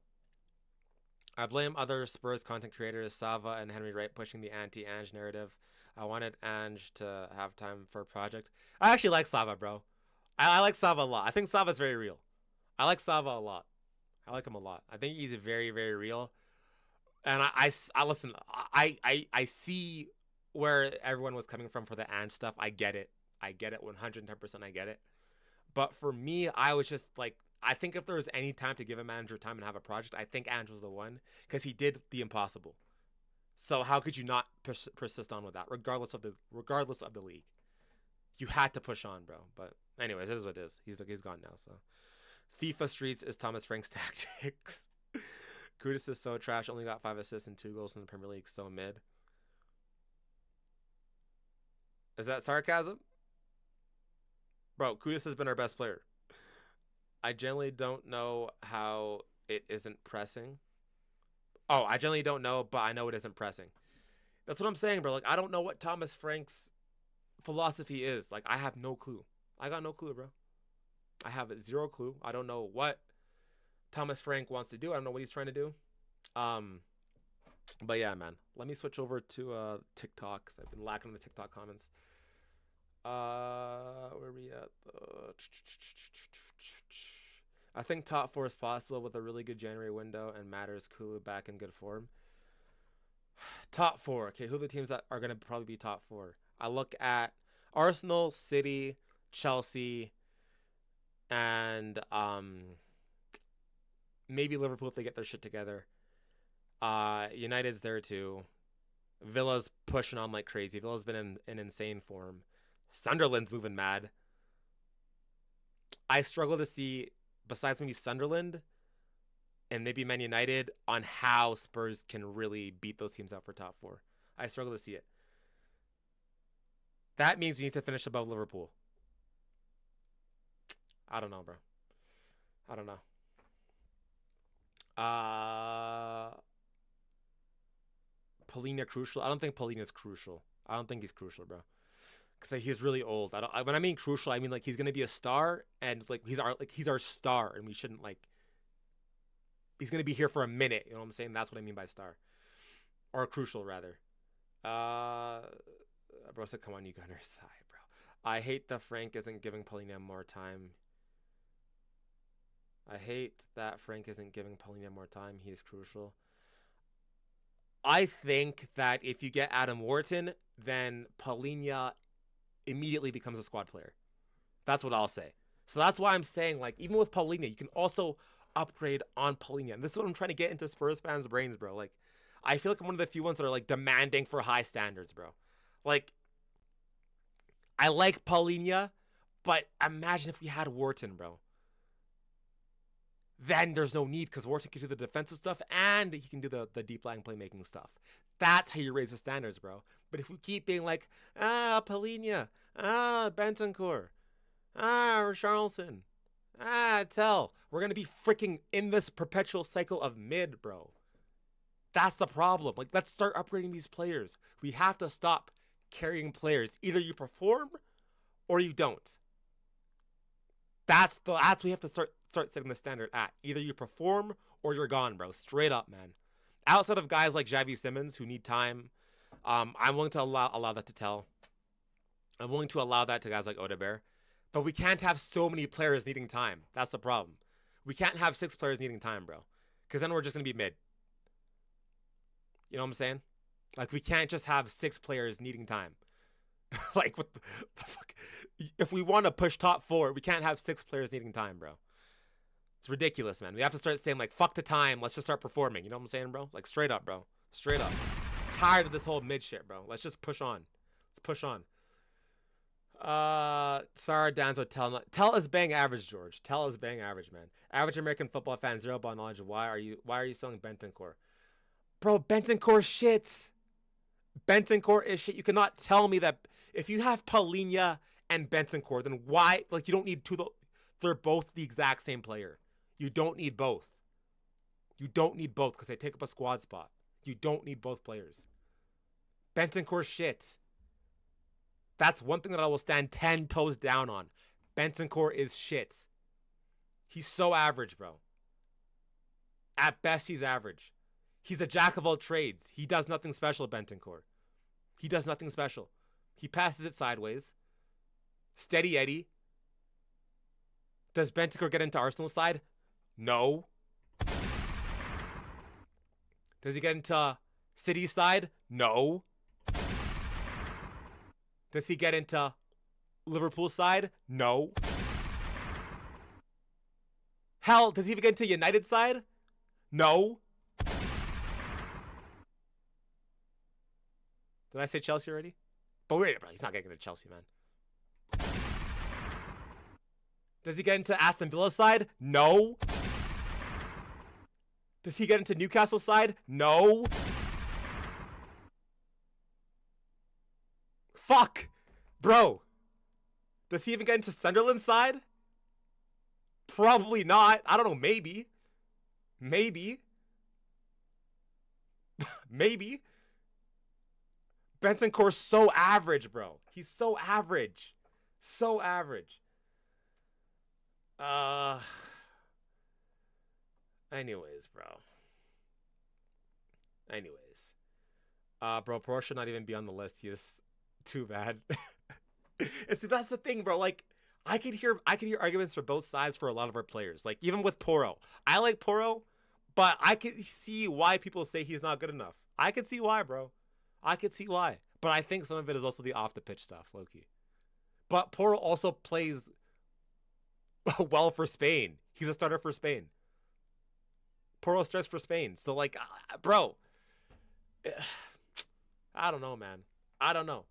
I blame other Spurs content creators, Sava and Henry Wright, pushing the anti-Ange narrative. I wanted Ange to have time for a project. I actually like Sava, bro. I like Sava a lot. I think Sava's very real. I like Sava a lot. I like him a lot. I think he's very, very real. And I listen, I see where everyone was coming from for the Ange stuff. I get it. 110% I get it. But for me, I was just like, I think if there was any time to give a manager time and have a project, I think Ange was the one, because he did the impossible. So how could you not persist on with that, regardless of the league? You had to push on, bro. But anyways, it is what it is. He's gone now. So FIFA Streets is Thomas Frank's tactics. Kudus is so trash. Only got 5 assists and 2 goals in the Premier League. So mid. Is that sarcasm? Bro, Kudus has been our best player. I generally don't know how it isn't pressing. Oh, I generally don't know, but I know it isn't pressing. That's what I'm saying, bro. Like, I don't know what Thomas Frank's philosophy is. Like, I have no clue. I got no clue, bro. I have zero clue. I don't know what Thomas Frank wants to do. I don't know what he's trying to do. But yeah, man. Let me switch over to TikTok, because I've been lacking in the TikTok comments. Where are we at? I think top 4 is possible with a really good January window and Matters Kulu back in good form. Top 4. Okay, who are the teams that are going to probably be top 4? I look at Arsenal, City, Chelsea, and maybe Liverpool if they get their shit together. United's there too. Villa's pushing on like crazy. Villa's been in insane form. Sunderland's moving mad. I struggle to see, besides maybe Sunderland and maybe Man United, on how Spurs can really beat those teams out for top 4. I struggle to see it. That means we need to finish above Liverpool. I don't know, bro. I don't know. Polina crucial? I don't think Polina's crucial. I don't think he's crucial, bro. Because he's really old. When I mean crucial, I mean like he's gonna be a star, and like he's our star, and we shouldn't like. He's gonna be here for a minute. You know what I'm saying? That's what I mean by star, or crucial rather. Bro said, "Come on, you Gunners." Hi, bro. I hate that Frank isn't giving Polina more time. I hate that Frank isn't giving Polina more time. He's crucial. I think that if you get Adam Wharton, then Polina immediately becomes a squad player. That's what I'll say. So that's why I'm saying, like, even with Polina, you can also upgrade on Polina. And this is what I'm trying to get into Spurs fans' brains, bro. Like, I feel like I'm one of the few ones that are, like, demanding for high standards, bro. Like, I like Polina, but imagine if we had Wharton, bro. Then there's no need, because Wharton can do the defensive stuff and he can do the deep lying playmaking stuff. That's how you raise the standards, bro. But if we keep being like, Polina, Bentancur, Richarlison, Tell, we're going to be freaking in this perpetual cycle of mid, bro. That's the problem. Like, let's start upgrading these players. We have to stop carrying players. Either you perform or you don't. That's we have to start setting the standard at. Either you perform or you're gone, bro. Straight up, man. Outside of guys like Xavi Simmons who need time, I'm willing to allow that to Tell. I'm willing to allow that to guys like Odebear. But we can't have so many players needing time. That's the problem. We can't have 6 players needing time, bro. Because then we're just going to be mid. You know what I'm saying? Like, we can't just have 6 players needing time. Like, what the fuck? If we want to push top 4, we can't have 6 players needing time, bro. It's ridiculous, man. We have to start saying, like, fuck the time. Let's just start performing. You know what I'm saying, bro? Like, straight up, bro. Straight up. Tired of this whole mid shit, bro. Let's just push on. Let's push on. Sarah Danzo, tell us bang average, George. Tell us bang average, man. Average American football fan, zero ball knowledge. Why are you selling Bentancur? Bro, Bentancur shit. Bentancur is shit. You cannot tell me that if you have Paulinho and Bentancur, then why? Like, you don't need two. They're both the exact same player. You don't need both. You don't need both because they take up a squad spot. You don't need both players. Bentancur shit. That's one thing that I will stand 10 toes down on. Bentancur is shit. He's so average, bro. At best, he's average. He's a jack of all trades. He does nothing special, Bentancur. He does nothing special. He passes it sideways. Steady Eddie. Does Bentancur get into Arsenal's side? No. Does he get into City's side? No. Does he get into Liverpool's side? No. Hell, does he even get into United's side? No. Did I say Chelsea already? But wait, bro, he's not getting into Chelsea, man. Does he get into Aston Villa's side? No. Does he get into Newcastle's side? No. Fuck. Bro. Does he even get into Sunderland's side? Probably not. I don't know, maybe. Maybe. Maybe. Bentancur's so average, bro. He's so average. So average. Anyways, bro. Anyways. Bro, Pro should not even be on the list. He is too bad. See, that's the thing, bro. Like, I could hear arguments for both sides for a lot of our players. Like, even with Porro. I like Porro, but I can see why people say he's not good enough. I can see why, bro. I could see why. But I think some of it is also the off-the-pitch stuff, low-key. But Porro also plays well for Spain. He's a starter for Spain. Porro starts for Spain. So, like, bro. I don't know, man. I don't know.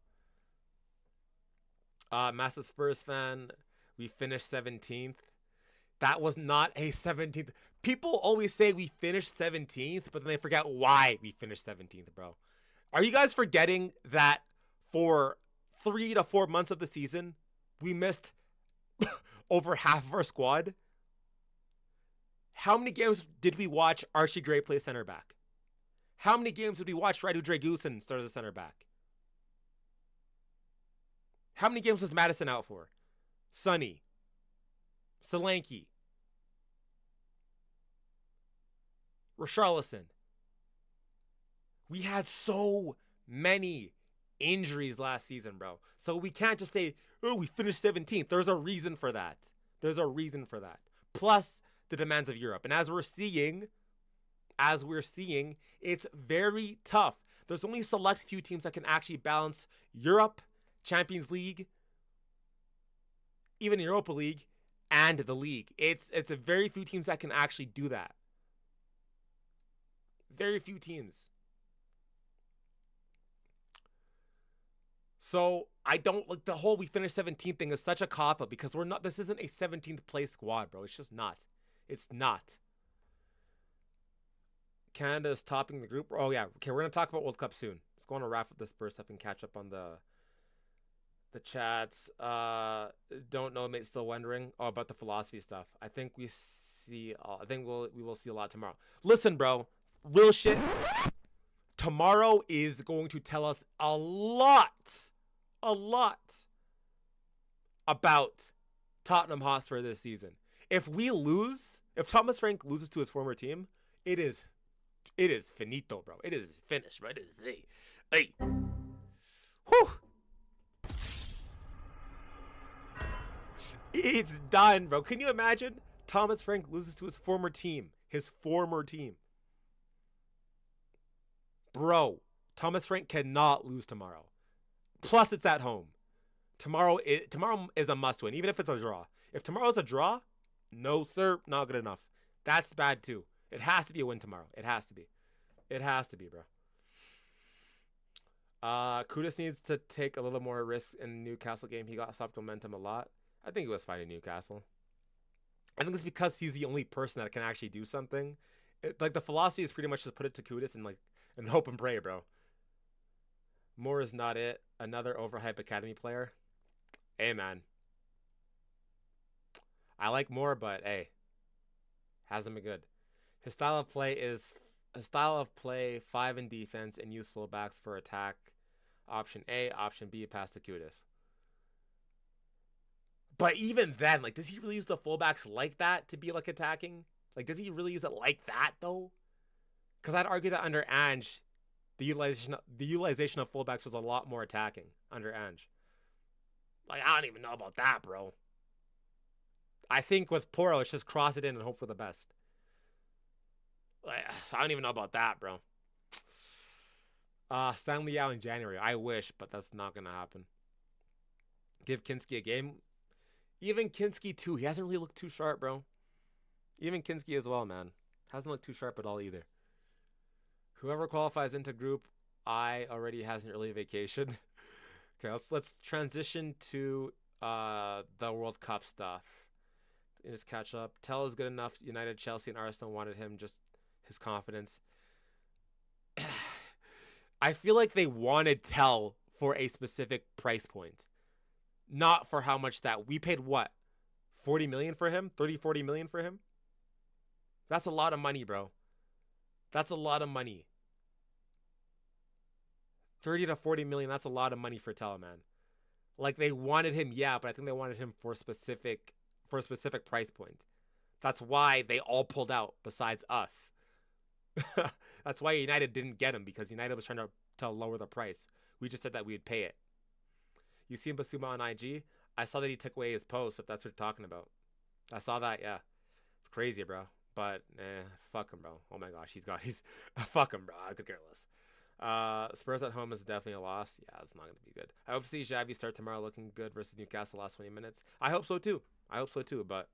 Massive Spurs fan. We finished 17th. That was not a 17th. People always say we finished 17th, but then they forget why we finished 17th, bro. Are you guys forgetting that for 3 to 4 months of the season, we missed over half of our squad? How many games did we watch Archie Gray play center back? How many games did we watch Radu Dragusin start as a center back? How many games was Madison out for? Sonny. Solanke. Richarlison. We had so many injuries last season, bro. So we can't just say, oh, we finished 17th. There's a reason for that. There's a reason for that. Plus the demands of Europe. And as we're seeing, it's very tough. There's only select few teams that can actually balance Europe, Champions League, even Europa League, and the league. It's a very few teams that can actually do that. Very few teams. So I don't like the whole we finished 17th thing is such a cop-out because we're not. This isn't a 17th place squad, bro. It's just not. It's not. Canada is topping the group. Oh yeah. Okay, we're gonna talk about World Cup soon. Let's go on a wrap up this burst up and catch up on the chats. Don't know, mate. Still wondering. Oh, about the philosophy stuff. I think we will see a lot tomorrow. Listen, bro. Real shit. Tomorrow is going to tell us a lot about Tottenham Hotspur this season. If Thomas Frank loses to his former team, it is finito, bro. It is finished, bro. It is, hey. Whew. It's done, bro. Can you imagine? Thomas Frank loses to his former team. Bro, Thomas Frank cannot lose tomorrow. Plus, it's at home. Tomorrow is a must win, even if it's a draw. If tomorrow's a draw, no sir, not good enough. That's bad too. It has to be a win tomorrow. It has to be. It has to be, bro. Kudus needs to take a little more risk in the Newcastle game. He got stopped momentum a lot. I think it was fine in Newcastle. I think it's because he's the only person that can actually do something. Like the philosophy is pretty much just put it to Kudus and hope and pray, bro. Moore is not it. Another overhyped academy player. Hey man, I like Moore, but hey, hasn't been good. His style of play is a style of play 5 in defense and useful backs for attack. Option A, option B, pass to Kudus. But even then, like, does he really use the fullbacks like that to be like attacking? Like, does he really use it like that though? Because I'd argue that under Ange, the utilization of fullbacks was a lot more attacking under Ange. Like, I don't even know about that, bro. I think with Poro, it's just cross it in and hope for the best. Like, I don't even know about that, bro. Stanley out in January. I wish, but that's not gonna happen. Give Kinski a game. Even Kinski too. He hasn't really looked too sharp, bro. Even Kinski as well, man. Hasn't looked too sharp at all either. Whoever qualifies into Group I already has an early vacation. Okay, let's transition to the World Cup stuff. Just catch up. Tell is good enough. United, Chelsea, and Arsenal wanted him. Just his confidence. I feel like they wanted Tell for a specific price point, not for how much that we paid. What, 40 million for him? 30, 40 million for him? That's a lot of money, bro. That's a lot of money. 30 to 40 million. That's a lot of money for Tell, man. Like they wanted him, yeah, but I think they wanted him for a specific price point. That's why they all pulled out besides us. That's why United didn't get him, because United was trying to lower the price. We just said that we'd pay it. You seen Basuma on IG? I saw that he took away his post, if that's what you're talking about. I saw that, yeah. It's crazy, bro. But, fuck him, bro. Oh my gosh, he's fuck him, bro. I could care less. Spurs at home is definitely a loss. Yeah, it's not going to be good. I hope to see Xavi start tomorrow looking good versus Newcastle last 20 minutes. I hope so too. But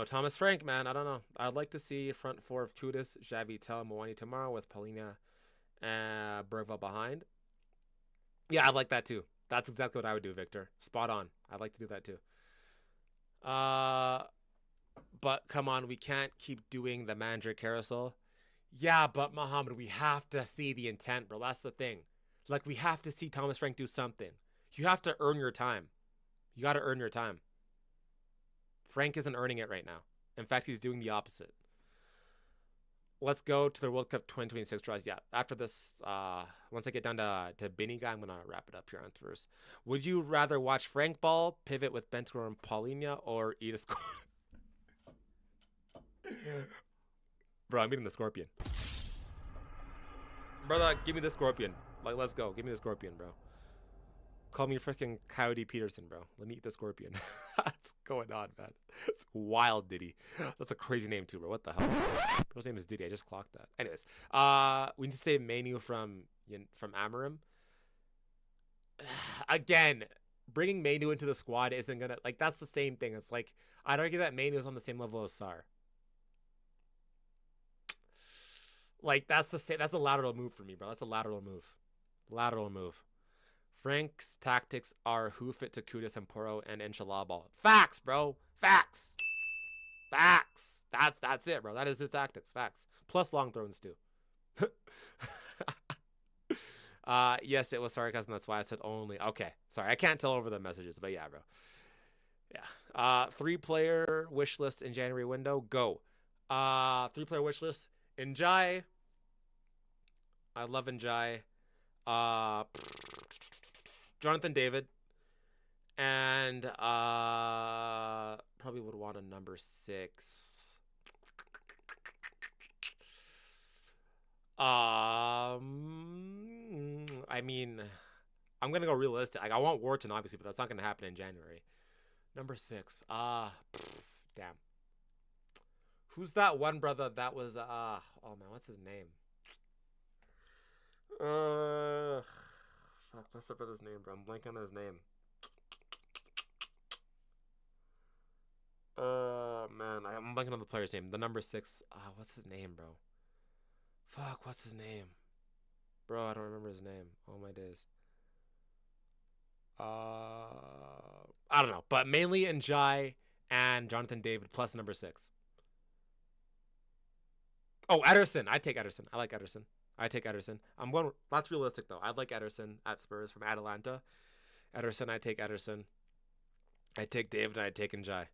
Thomas Frank, man, I don't know. I'd like to see front four of Kudus, Xavi, Tel, Mwani tomorrow with Paulina and Bergvall behind. Yeah, I'd like that too. That's exactly what I would do, Victor. Spot on. I'd like to do that too. But come on, we can't keep doing the manager carousel. Yeah, but Mohammed, we have to see the intent, bro. That's the thing. Like, we have to see Thomas Frank do something. You have to earn your time. You got to earn your time. Frank isn't earning it right now. In fact, he's doing the opposite. Let's go to the World Cup 2026 draws. Yeah, after this, once I get down to Biniga, I'm going to wrap it up here on Twitter's. Would you rather watch Frank Ball, pivot with Bentner and Paulinho, or eat a score? Bro, I'm eating the scorpion. Brother, give me the scorpion. Like, let's go. Give me the scorpion, bro. Call me freaking Coyote Peterson, bro. Let me eat the scorpion. What's going on, man? It's wild, Diddy. That's a crazy name, too, bro. What the hell? Bro's name is Diddy. I just clocked that. Anyways, we need to save Manu from Amarim. Again, bringing Manu into the squad isn't going to... Like, that's the same thing. It's like, I'd argue that Manu is on the same level as Sar. Like, that's a lateral move for me, bro. That's a lateral move. Lateral move. Frank's tactics are hoof it to Kudus and Poro and Inshallah ball. Facts, bro. Facts. Facts. That's it, bro. That is his tactics. Facts. Plus long throws, too. Yes, it was sarcasm. That's why I said only. Okay. Sorry, I can't tell over the messages, but yeah, bro. Yeah. 3-player wish list in January window. Go. 3-player wish list. Njai. I love Njai. Jonathan David. And probably would want a number 6. I mean, I'm gonna go realistic. Like, I want Wharton, obviously, but that's not gonna happen in January. Number 6. Damn. Who's that one brother that was oh man, what's his name? Uh, fuck, what's up with his name, bro? I'm blanking on his name. Man, I'm blanking on the player's name. The number 6. What's his name, bro? Fuck, what's his name? Bro, I don't remember his name. Oh my days. I don't know, but mainly Njai and Jonathan David plus number 6. Oh, Ederson. I take Ederson. I like Ederson. I take Ederson. I'm going. That's realistic though. I'd like Ederson at Spurs from Atalanta. Ederson. I take Ederson. I take David. And I take Njai.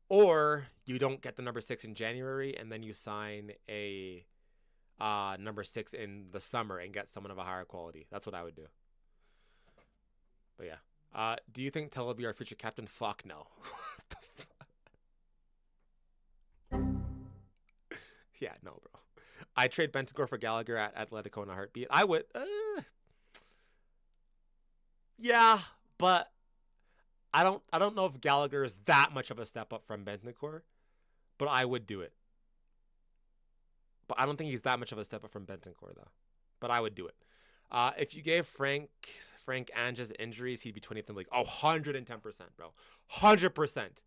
Or you don't get the number 6 in January, and then you sign a number 6 in the summer and get someone of a higher quality. That's what I would do. But yeah. Do you think Tel will be our future captain? Fuck no. What the fuck? Yeah, no, bro. I trade Bentancur for Gallagher at Atletico in a heartbeat. I would. Yeah, but I don't know if Gallagher is that much of a step up from Bentancur, but I would do it. But I don't think he's that much of a step up from Bentancur though. But I would do it. If you gave Frank Ange's injuries, he'd be 20th in the league. Oh, 110%, bro. 100%.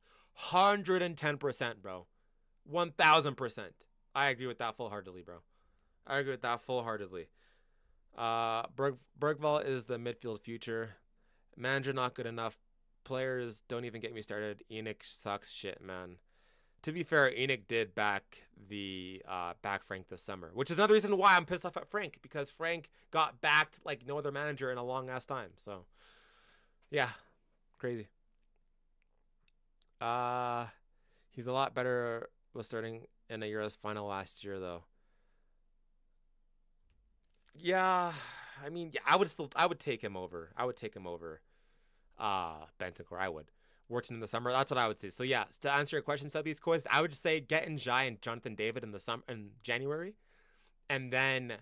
110%, bro. 1000%. I agree with that full-heartedly, bro. I agree with that full-heartedly. Bergvall is the midfield future. Manager not good enough. Players don't even get me started. Enoch sucks shit, man. To be fair, Enoch did back Frank this summer, which is another reason why I'm pissed off at Frank, because Frank got backed like no other manager in a long ass time. So, yeah, crazy. He's a lot better with starting in a Euros final last year, though. Yeah, I mean, yeah, I would take him over. I would take him over. Bentancur, I would. Wharton in the summer. That's what I would say. So yeah, to answer your question, Southeast Coast, I would just say get Njai and Jonathan David in the summer in January, and then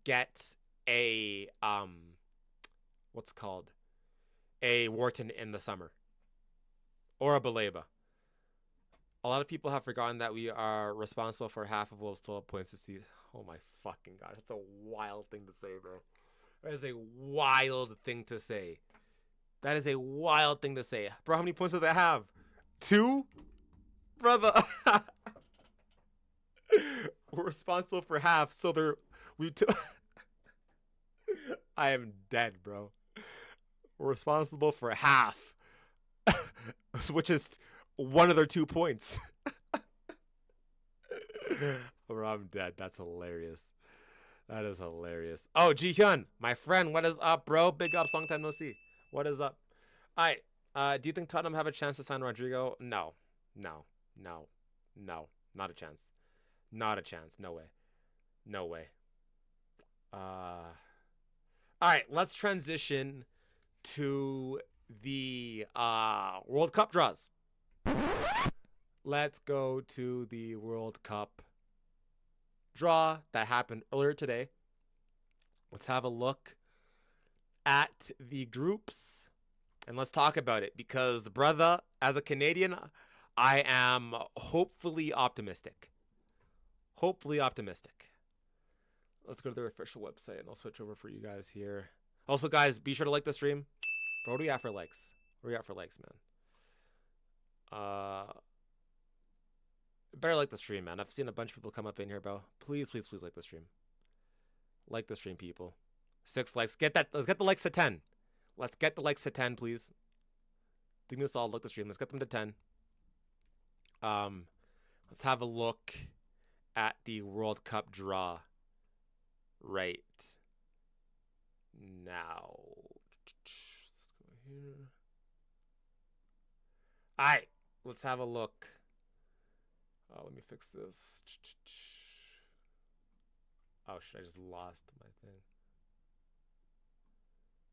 get a what's called a Wharton in the summer, or a Baleba. A lot of people have forgotten that we are responsible for half of Wolves' 12 points this season. Oh my fucking god, that's a wild thing to say, bro. That is a wild thing to say. That is a wild thing to say. Bro, how many points do they have? 2? Brother. We're responsible for half, so I am dead, bro. We're responsible for half. Which is one of their 2 points. Bro, I'm dead. That's hilarious. That is hilarious. Oh, Ji-hyun, my friend, what is up, bro? Big ups, long time no see. What is up? All right. Do you think Tottenham have a chance to sign Rodrigo? No. Not a chance. Not a chance. No way. No way. All right. Let's transition to the World Cup draws. Let's go to the World Cup draw that happened earlier today. Let's have a look at the groups and let's talk about it, because brother, as a Canadian, I am hopefully optimistic. Let's go to their official website and I'll switch over for you guys here. Also, guys, be sure to like the stream. Bro, what do we got for likes? What do we got for likes, man? Better like the stream, man. I've seen a bunch of people come up in here, bro. Please like the stream. Like the stream, people. 6 likes. Let's get the likes to 10. Let's get the likes to 10, please. Do me a solid. Like the stream. Let's get them to 10. Let's have a look at the World Cup draw right now. Let's go here. All right. Let's have a look. Let me fix this. Oh shit, I just lost my thing.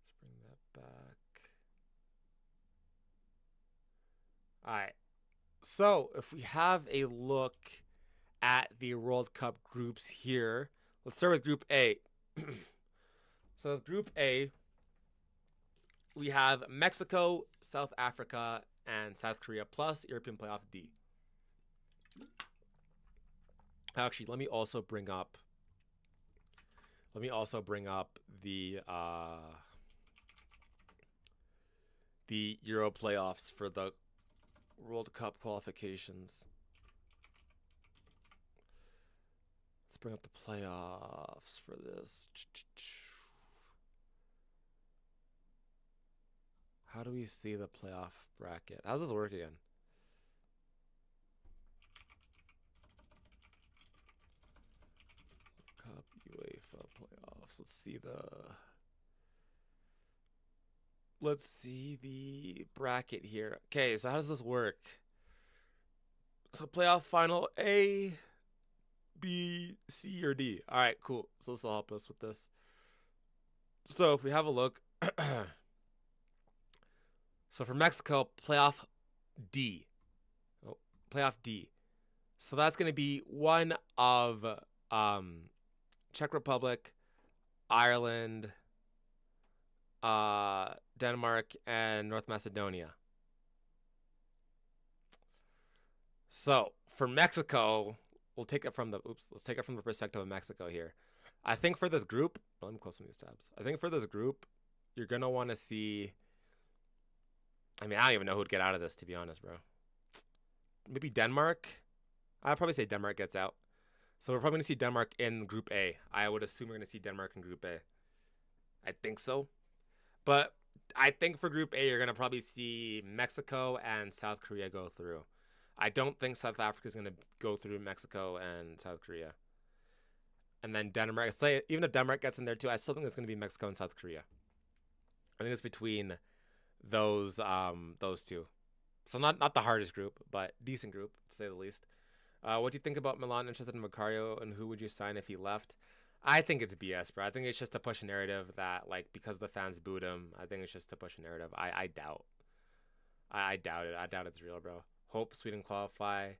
Let's bring that back. Alright. So, if we have a look at the World Cup groups here, let's start with Group A. So, Group A, we have Mexico, South Africa, and South Korea, plus European Playoff D. Actually, let me also bring up Let me also bring up the Euro playoffs for the World Cup qualifications. Let's bring up the playoffs for this. How do we see the playoff bracket? How's this work again? Cup UEFA playoffs. Let's see the bracket here. Okay, so how does this work? So playoff final A, B, C, or D. All right, cool. So this will help us with this. So if we have a look, so for Mexico, playoff D. Oh, playoff D. So that's going to be one of Czech Republic, Ireland, Denmark, and North Macedonia. So for Mexico, let's take it from the perspective of Mexico here. I think for this group, let me close some of these tabs. I think for this group, you're gonna want to see. I mean, I don't even know who'd get out of this, to be honest, bro. Maybe Denmark. I'd probably say Denmark gets out. So we're probably gonna see Denmark in Group A. I would assume we're gonna see Denmark in Group A. I think so. But I think for Group A, you're gonna probably see Mexico and South Korea go through. I don't think South Africa is gonna go through Mexico and South Korea. And then Denmark, say even if Denmark gets in there too, I still think it's gonna be Mexico and South Korea. I think it's between those two. So not the hardest group, but decent group to say the least. What do you think about Milan interested in Vicario, and who would you sign if he left? I think it's BS, bro. I think it's just to push a narrative that, like, because the fans booed him, I think it's just to push a narrative. I doubt. I doubt it. I doubt it's real, bro. Hope Sweden qualify.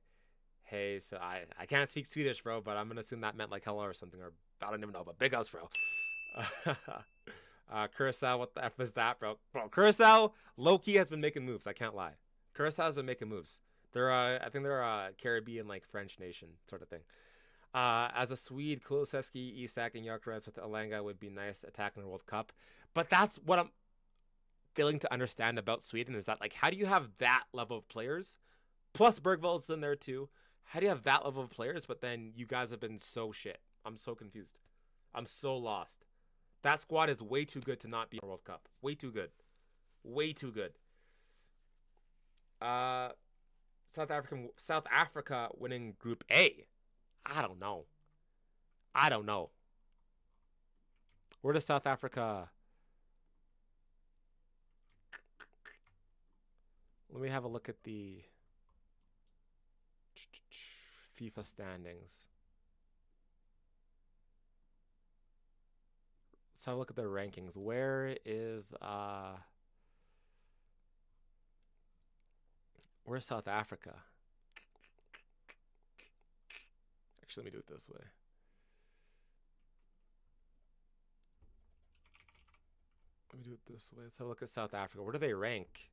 Hey, so I can't speak Swedish, bro, but I'm gonna assume that meant like hello or something, or I don't even know, but big ups, bro. Curacao, what the F is that, bro? Bro, Curacao, low-key has been making moves. I can't lie. Curacao has been making moves. I think they're a Caribbean, like, French nation sort of thing. As a Swede, Kulusevski, Isak, and Gyökeres with Elanga would be nice to attack in the World Cup. But that's what I'm failing to understand about Sweden is that, like, how do you have that level of players? Plus Bergvall's in there too. How do you have that level of players, but then you guys have been so shit? I'm so confused. I'm so lost. That squad is way too good to not be in the World Cup. Way too good. Way too good. South Africa winning Group A. I don't know. Where does South Africa? Let me have a look at the FIFA standings. Let's have a look at their rankings. Where's South Africa? Actually, let me do it this way. Let's have a look at South Africa. Where do they rank?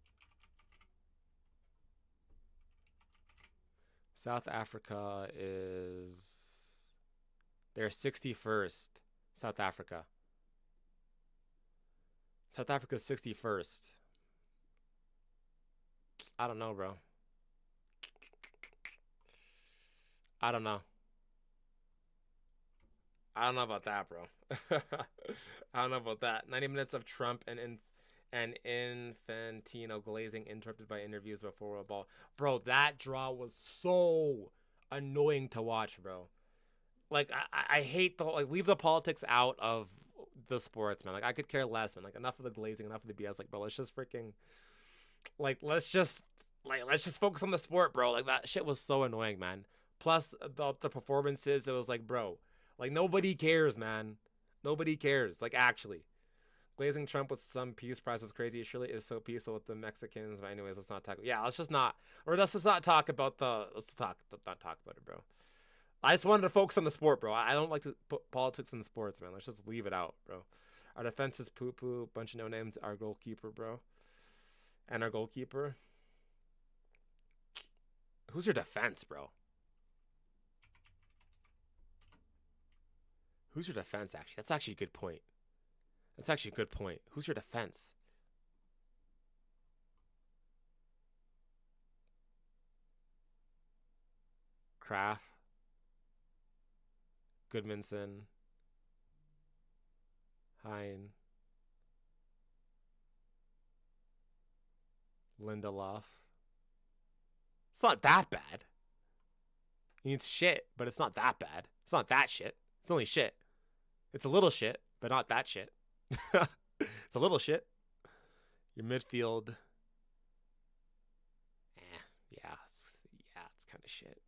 South Africa is... They're 61st. South Africa's 61st. I don't know, bro. I don't know about that, bro. I don't know about that. 90 minutes of Trump and Infantino glazing interrupted by interviews before World Ball. Bro, that draw was so annoying to watch, bro. Like, I hate leave the politics out of the sports, man. Like, I could care less, man. Like, enough of the glazing, enough of the BS. Like, bro, let's just freaking, let's just focus on the sport, bro. Like, that shit was so annoying, man. Plus, the performances, it was like, bro, like, nobody cares, man. Nobody cares. Like, actually. Glazing Trump with some peace prize was crazy. It surely is so peaceful with the Mexicans. But anyways, let's not talk. Yeah, let's just not talk about let's not talk about it, bro. I just wanted to focus on the sport, bro. I don't like to put politics in sports, man. Let's just leave it out, bro. Our defense is poo-poo. Bunch of no-names. Our goalkeeper, bro. And our goalkeeper. Who's your defense, bro? Who's your defense, actually? That's actually a good point. That's actually a good point. Who's your defense? Kraft, Goodmanson, Hine, Lindelof. It's not that bad. It's shit, but it's not that bad. It's not that shit. It's only shit. It's a little shit, but not that shit. It's a little shit. Your midfield. It's kind of shit.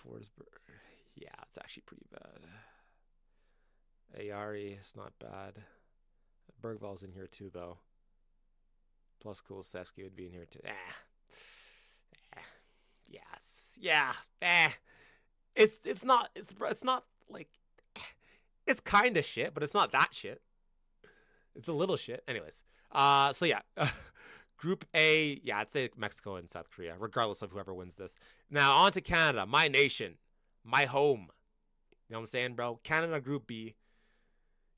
Forsberg. Yeah, it's actually pretty bad. Ayari, it's not bad. Bergvall's in here too, though. Plus Kulusevski would be in here too. Yes. Yeah. It's not like it's kind of shit, but it's not that shit. It's a little shit. Anyways. So yeah. Group A, yeah, I'd say Mexico and South Korea, regardless of whoever wins this. Now on to Canada, my nation, my home. You know what I'm saying, bro? Canada Group B,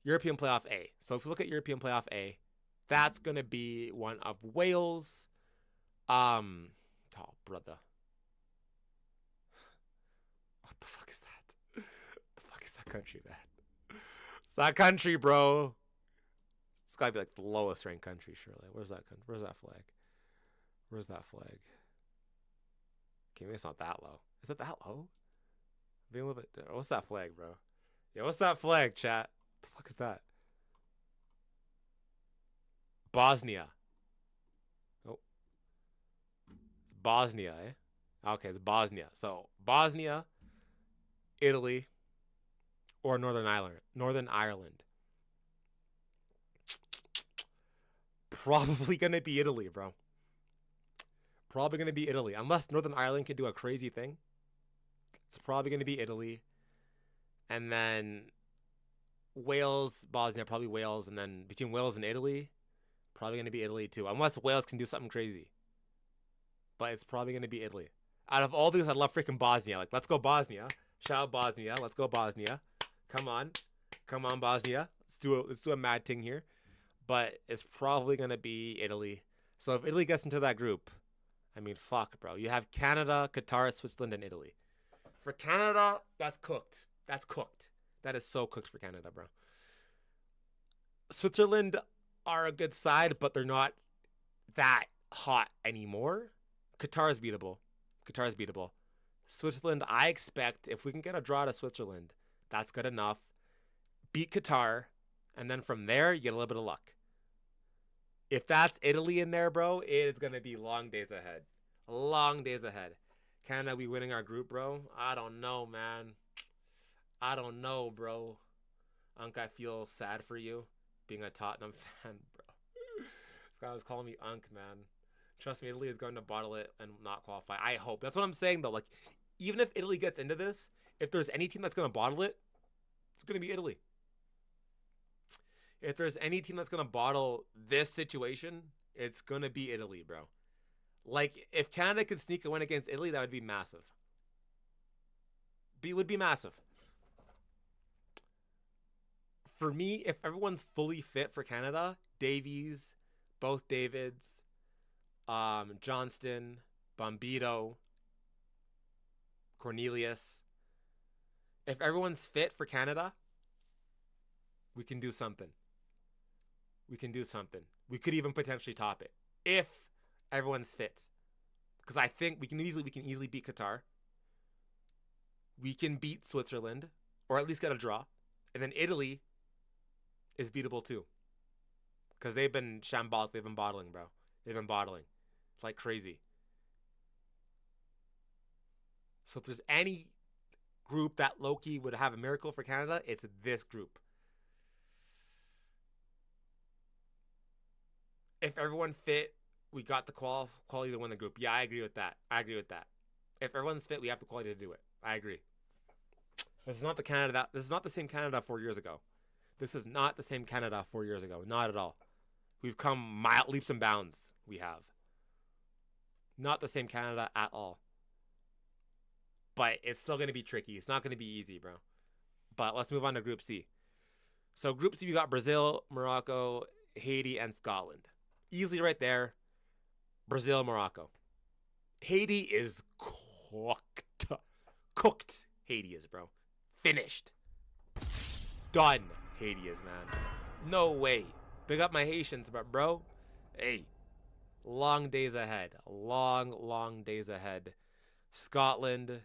European Playoff A. So if you look at European Playoff A, that's gonna be one of Wales. Oh brother. What the fuck is that? The fuck is that country, man? It's that country, bro. It's gotta be like the lowest ranked country, surely. Where's that country? Where's that flag? Where's that flag? Okay, maybe it's not that low. Is it that low? Being a little bit. What's that flag, bro? Yeah, what's that flag, chat? What the fuck is that? Bosnia. Oh. Bosnia, eh? Okay, it's Bosnia. So Bosnia, Italy, or Northern Ireland. Northern Ireland. Probably gonna be Italy, bro. Probably gonna be Italy. Unless Northern Ireland can do a crazy thing. It's probably gonna be Italy. And then Wales, Bosnia, probably Wales, and then between Wales and Italy, probably gonna be Italy too. Unless Wales can do something crazy. But it's probably gonna be Italy. Out of all these, I love freaking Bosnia. Like, let's go Bosnia. Shout out Bosnia. Let's go Bosnia. Come on. Come on, Bosnia. Let's do a mad thing here. But it's probably going to be Italy. So if Italy gets into that group, I mean, fuck, bro. You have Canada, Qatar, Switzerland, and Italy. For Canada, that's cooked. That's cooked. That is so cooked for Canada, bro. Switzerland are a good side, but they're not that hot anymore. Qatar is beatable. Qatar is beatable. Switzerland, I expect if we can get a draw to Switzerland, that's good enough. Beat Qatar. And then from there, you get a little bit of luck. If that's Italy in there, bro, it's going to be long days ahead. Long days ahead. Canada, we winning our group, bro? I don't know, man. I don't know, bro. Unk, I feel sad for you being a Tottenham fan, bro. This guy was calling me Unk, man. Trust me, Italy is going to bottle it and not qualify. I hope. That's what I'm saying, though. Like, even if Italy gets into this, if there's any team that's going to bottle it, it's going to be Italy. If there's any team that's going to bottle this situation, it's going to be Italy, bro. Like, if Canada could sneak a win against Italy, that would be massive. It would be massive. For me, if everyone's fully fit for Canada, Davies, both Davids, Johnston, Bombito, Cornelius. If everyone's fit for Canada, we can do something. We can do something. We could even potentially top it if everyone's fit. Because I think we can easily beat Qatar. We can beat Switzerland, or at least get a draw. And then Italy is beatable too. Because they've been shambolic. They've been bottling, bro. They've been bottling. It's like crazy. So if there's any group that low-key would have a miracle for Canada, it's this group. If everyone fit, we got the quality to win the group. Yeah, I agree with that. If everyone's fit, we have the quality to do it. I agree. This is not the same Canada 4 years ago. This is not the same Canada 4 years ago. Not at all. We've come leaps and bounds. We have. Not the same Canada at all. But it's still going to be tricky. It's not going to be easy, bro. But let's move on to Group C. So Group C, we got Brazil, Morocco, Haiti, and Scotland. Easily right there. Brazil, Morocco. Haiti is cooked. Cooked. Haiti is, bro. Finished. Done. Haiti is, man. No way. Big up my Haitians, but bro, hey, long days ahead. Long days ahead. Scotland.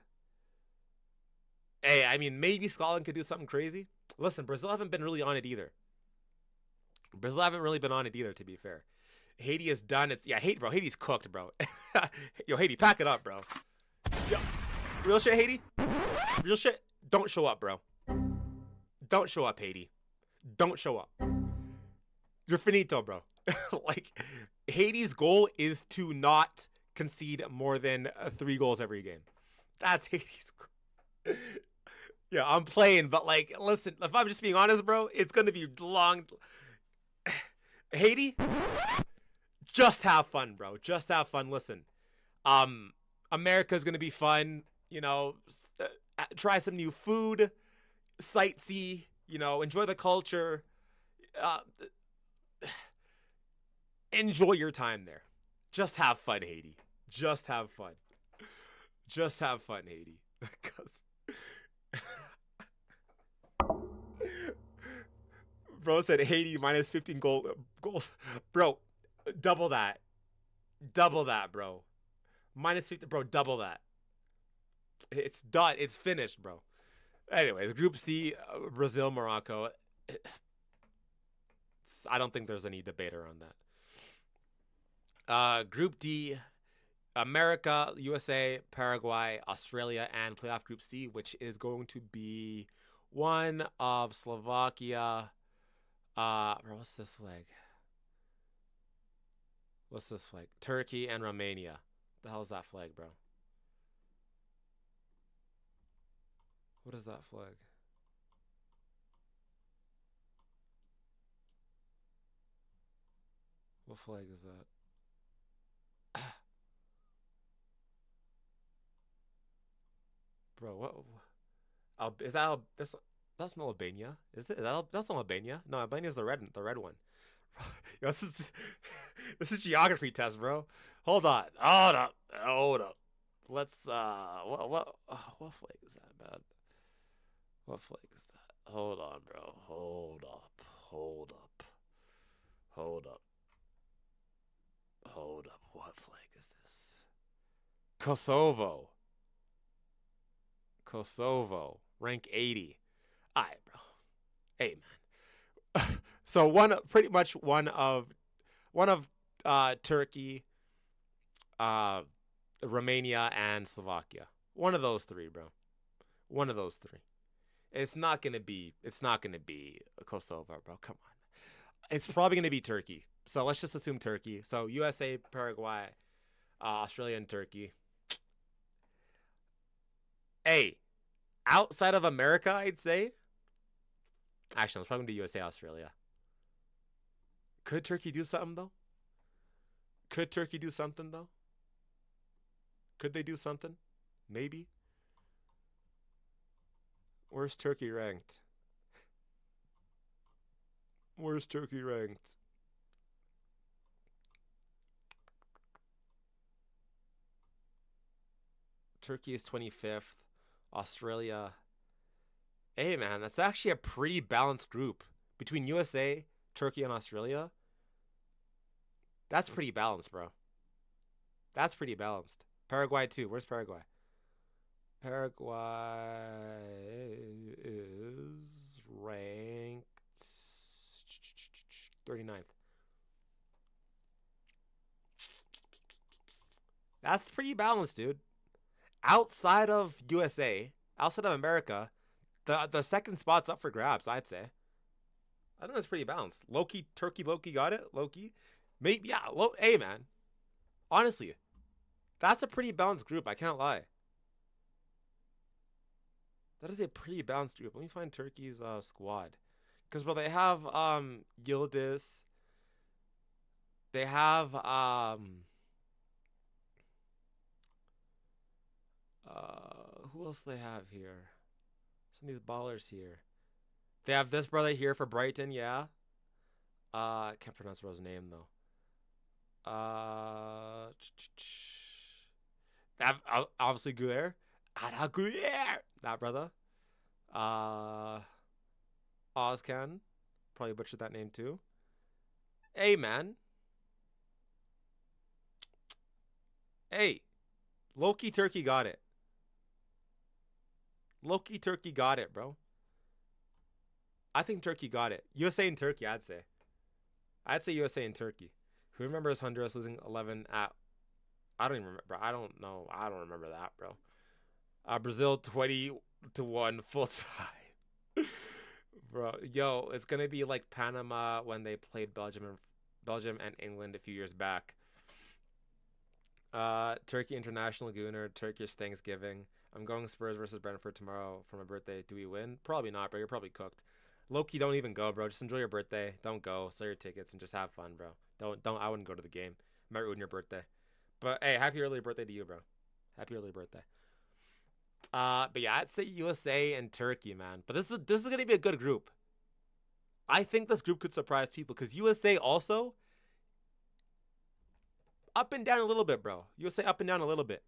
Hey, I mean, maybe Scotland could do something crazy. Listen, Brazil haven't been really on it either. Brazil haven't really been on it either, to be fair. Haiti is done. It's Haiti, bro. Haiti's cooked, bro. Yo, Haiti, pack it up, bro. Yo, real shit, Haiti. Real shit. Don't show up, bro. Don't show up, Haiti. Don't show up. You're finito, bro. Like, Haiti's goal is to not concede more than 3 goals every game. That's Haiti's goal. Yeah, I'm playing, but like, listen, if I'm just being honest, bro, it's gonna be long. Haiti, just have fun, bro. Just have fun. Listen, America's gonna be fun. You know, try some new food, sightsee. You know, enjoy the culture. Enjoy your time there. Just have fun, Haiti. Just have fun. Just have fun, Haiti. Because bro said Haiti minus 15 goals. Bro, double that. Double that, bro. Minus 50, bro, double that. It's done. It's finished, bro. Anyways, Group C, Brazil, Morocco. I don't think there's any debate around that. Group D, America, USA, Paraguay, Australia, and playoff Group C, which is going to be one of Slovakia. Bro, what's this flag? What's this flag? Turkey and Romania. The hell is that flag, bro? What is that flag? What flag is that? Bro, what? Is that that's not Albania? Is it? That's not Albania. No, Albania is the red one. Yo, this is geography test, bro. Hold on. Hold up. Let's what flag is that, man? What flag is that? Hold on, bro. Hold up. Hold up. Hold up. Hold up. What flag is this? Kosovo. Kosovo. Rank 80. Alright, bro. Hey, man. So pretty much one of Turkey, Romania, and Slovakia. One of those 3, bro. One of those 3. It's not gonna be Kosovo, bro. Come on. It's probably gonna be Turkey. So let's just assume Turkey. So USA, Paraguay, Australia, and Turkey. Hey, outside of America, I'd say. Actually, let's probably do USA, Australia. Could Turkey do something though? Could Turkey do something though? Could they do something? Maybe. Where's Turkey ranked? Where's Turkey ranked? Turkey is 25th. Australia. Hey, man, that's actually a pretty balanced group. Between USA, Turkey, and Australia. That's pretty balanced, bro. That's pretty balanced. Paraguay, too. Where's Paraguay? Paraguay is ranked 39th. That's pretty balanced, dude. Outside of USA, outside of America, the second spot's up for grabs, I'd say. I think that's pretty balanced. Loki, Turkey, Loki got it. Loki. Maybe, yeah. Hey, man. Honestly, that's a pretty balanced group. I can't lie. That is a pretty balanced group. Let me find Turkey's squad. Because, bro, they have Yildiz. They have who else do they have here? Some of these ballers here. They have this brother here for Brighton, yeah. I can't pronounce bro's name though. That obviously Guler. Guler. That brother. Uh, Ozcan. Probably butchered that name too. Hey man. Hey, Loki Turkey got it. Loki Turkey got it, bro. I think Turkey got it. USA and Turkey, I'd say. I'd say USA and Turkey. Who remembers Honduras losing 11 at? I don't even remember. Bro. I don't know. I don't remember that, bro. Brazil 20-1 full time. Bro, yo, it's gonna be like Panama when they played Belgium and England a few years back. Turkey International Gooner, Turkish Thanksgiving. I'm going Spurs versus Brentford tomorrow for my birthday. Do we win? Probably not, bro. You're probably cooked. Loki, don't even go, bro. Just enjoy your birthday. Don't go. Sell your tickets and just have fun, bro. Don't. I wouldn't go to the game. Might ruin your birthday. But hey, happy early birthday to you, bro. Happy early birthday. But yeah, I'd say USA and Turkey, man. But this is gonna be a good group. I think this group could surprise people because USA also up and down a little bit, bro. USA up and down a little bit.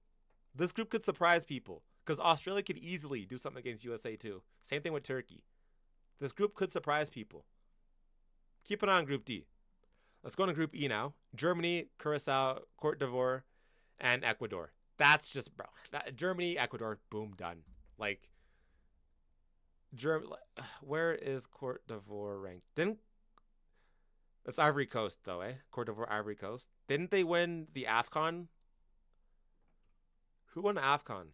This group could surprise people because Australia could easily do something against USA too. Same thing with Turkey. This group could surprise people. Keep an eye on Group D. Let's go to Group E now. Germany, Curacao, Cote d'Ivoire, and Ecuador. That's just, bro. Germany, Ecuador, boom, done. Like, where is Cote d'Ivoire ranked? It's Ivory Coast, though, eh? Cote d'Ivoire, Ivory Coast. Didn't they win the AFCON? Who won AFCON?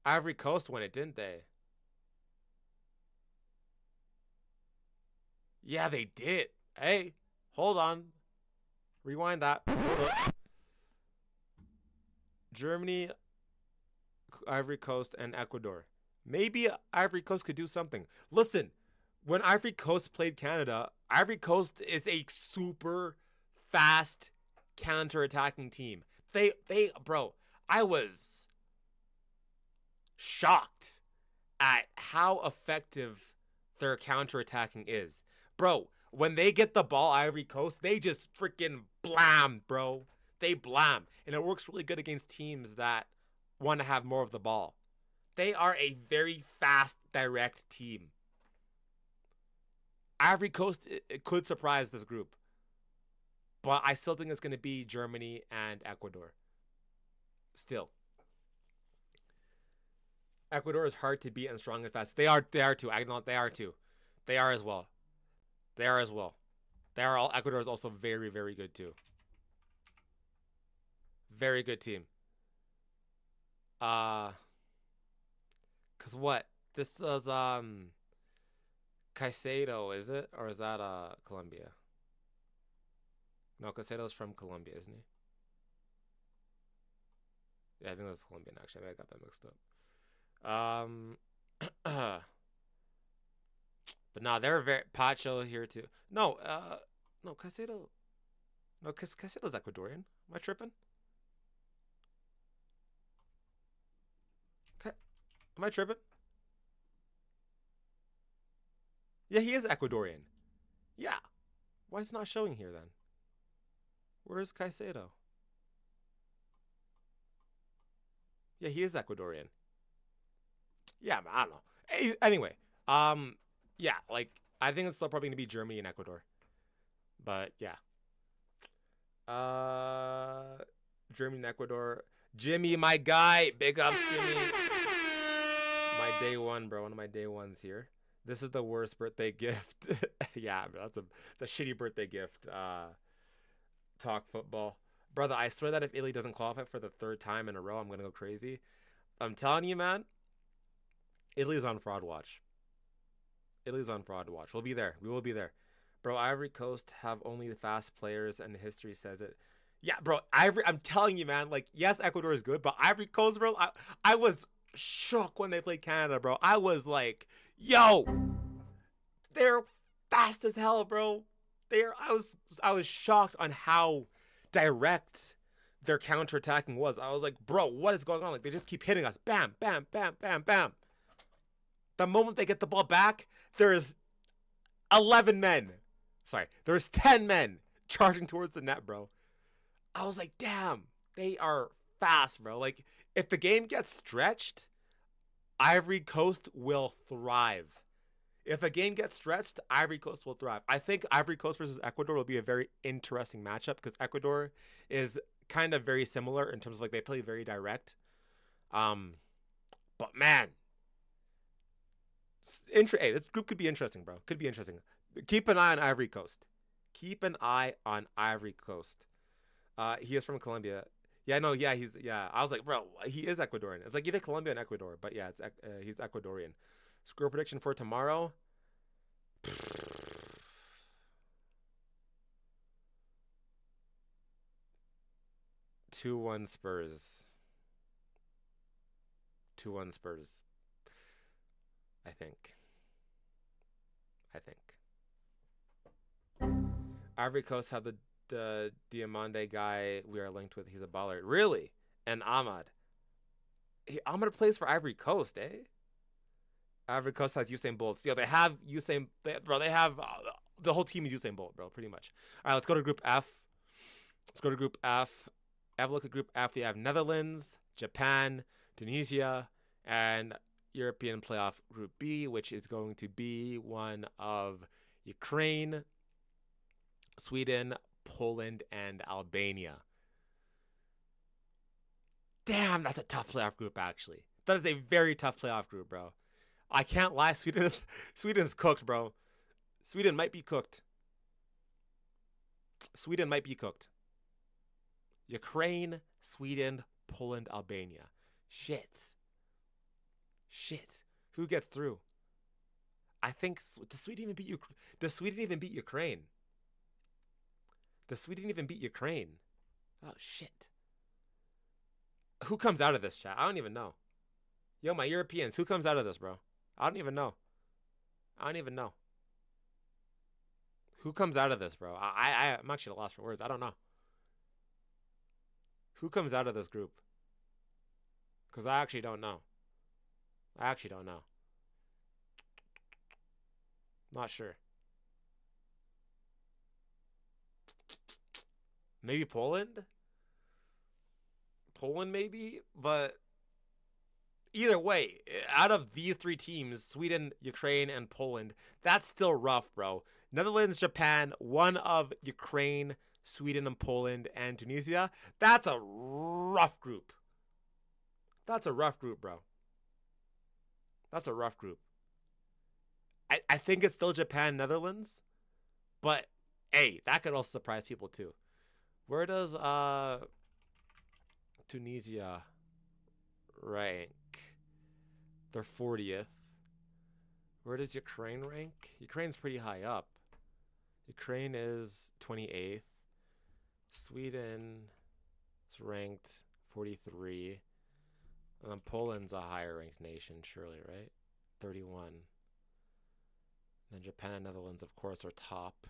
Ivory Coast won it, didn't they? Yeah, they did. Hey, hold on. Rewind that. Germany, Ivory Coast, and Ecuador. Maybe Ivory Coast could do something. Listen, when Ivory Coast played Canada, Ivory Coast is a super fast counter-attacking team. Bro, I was shocked at how effective their counter-attacking is. Bro, when they get the ball, Ivory Coast, they just freaking blam, bro. They blam. And it works really good against teams that want to have more of the ball. They are a very fast, direct team. Ivory Coast, it could surprise this group. But I still think it's going to be Germany and Ecuador. Still. Ecuador is hard to beat and strong and fast. They are too. I know they are too. They are as well. They are as well. Ecuador is also very, very good too. Very good team. Cause what? This is Caicedo, is it? Or is that Colombia? No, Caicedo's from Colombia, isn't he? Yeah, I think that's Colombian actually. I got that mixed up. But nah, they're very Pacho here too. No, no, Caicedo. No, Caicedo's Ecuadorian. Am I tripping? Am I tripping? Yeah, he is Ecuadorian. Yeah. Why is it not showing here then? Where is Caicedo? Yeah, he is Ecuadorian. Yeah, I don't know. Anyway, yeah, like I think it's still probably gonna be Germany and Ecuador. But yeah. Germany and Ecuador. Jimmy, my guy. Big ups, Jimmy. My day one, bro. One of my day ones here. This is the worst birthday gift. Yeah, bro, it's a shitty birthday gift. Talk football. Brother, I swear that if Italy doesn't qualify for the third time in a row, I'm gonna go crazy. I'm telling you, man. Italy's on fraud watch. Italy's on fraud watch. We'll be there. We will be there. Bro, Ivory Coast have only the fast players and history says it. Yeah, bro, I'm telling you, man, like, yes, Ecuador is good, but Ivory Coast, bro, I was shook when they played Canada, bro. I was like, yo, they're fast as hell, bro. I was shocked on how direct their counterattacking was. I was like, bro, what is going on? Like, they just keep hitting us. Bam, bam, bam, bam, bam. The moment they get the ball back, there's 11 men. Sorry, there's 10 men charging towards the net, bro. I was like, damn, they are fast, bro. Like, if the game gets stretched, Ivory Coast will thrive. If a game gets stretched, Ivory Coast will thrive. I think Ivory Coast versus Ecuador will be a very interesting matchup because Ecuador is kind of very similar in terms of like they play very direct. But man, hey, this group could be interesting, bro. Could be interesting. Keep an eye on Ivory Coast. Keep an eye on Ivory Coast. He is from Colombia. Yeah, no, yeah, I was like, bro, he is Ecuadorian. It's like either Colombia and Ecuador, but yeah, he's Ecuadorian. Score prediction for tomorrow. 2-1 Spurs. 2-1 Spurs. I think. Ivory Coast had the Diamande guy we are linked with. He's a baller. Really? And Ahmad. Ahmad plays for Ivory Coast, eh? Ivory Coast has Usain Bolt. Yo, they have Usain. They have the whole team is Usain Bolt, bro. Pretty much. All right, let's go to Group F. Have a look at Group F. We have Netherlands, Japan, Tunisia, and European playoff Group B, which is going to be one of Ukraine, Sweden, Poland, and Albania. Damn, that's a tough playoff group, actually. That is a very tough playoff group, bro. I can't lie, Sweden's cooked, bro. Sweden might be cooked. Ukraine, Sweden, Poland, Albania. Shit. Who gets through? I think does Sweden even beat Ukraine? Does Sweden even beat Ukraine? Oh shit. Who comes out of this, chat? I don't even know. Yo, my Europeans, who comes out of this, bro? I don't even know. Who comes out of this, bro? I'm actually lost for words. I don't know. Who comes out of this group? Because I actually don't know. Not sure. Maybe Poland? Maybe? But either way, out of these three teams, Sweden, Ukraine, and Poland, that's still rough, bro. Netherlands, Japan, one of Ukraine, Sweden, and Poland, and Tunisia. That's a rough group. Bro. That's a rough group. I think it's still Japan, Netherlands, but hey, that could also surprise people too. Where does Tunisia rank? They're 40th. Where does Ukraine rank? Ukraine's pretty high up. Ukraine is 28th. Sweden is ranked 43. And then Poland's a higher ranked nation, surely, right? 31. And then Japan and Netherlands, of course, are top.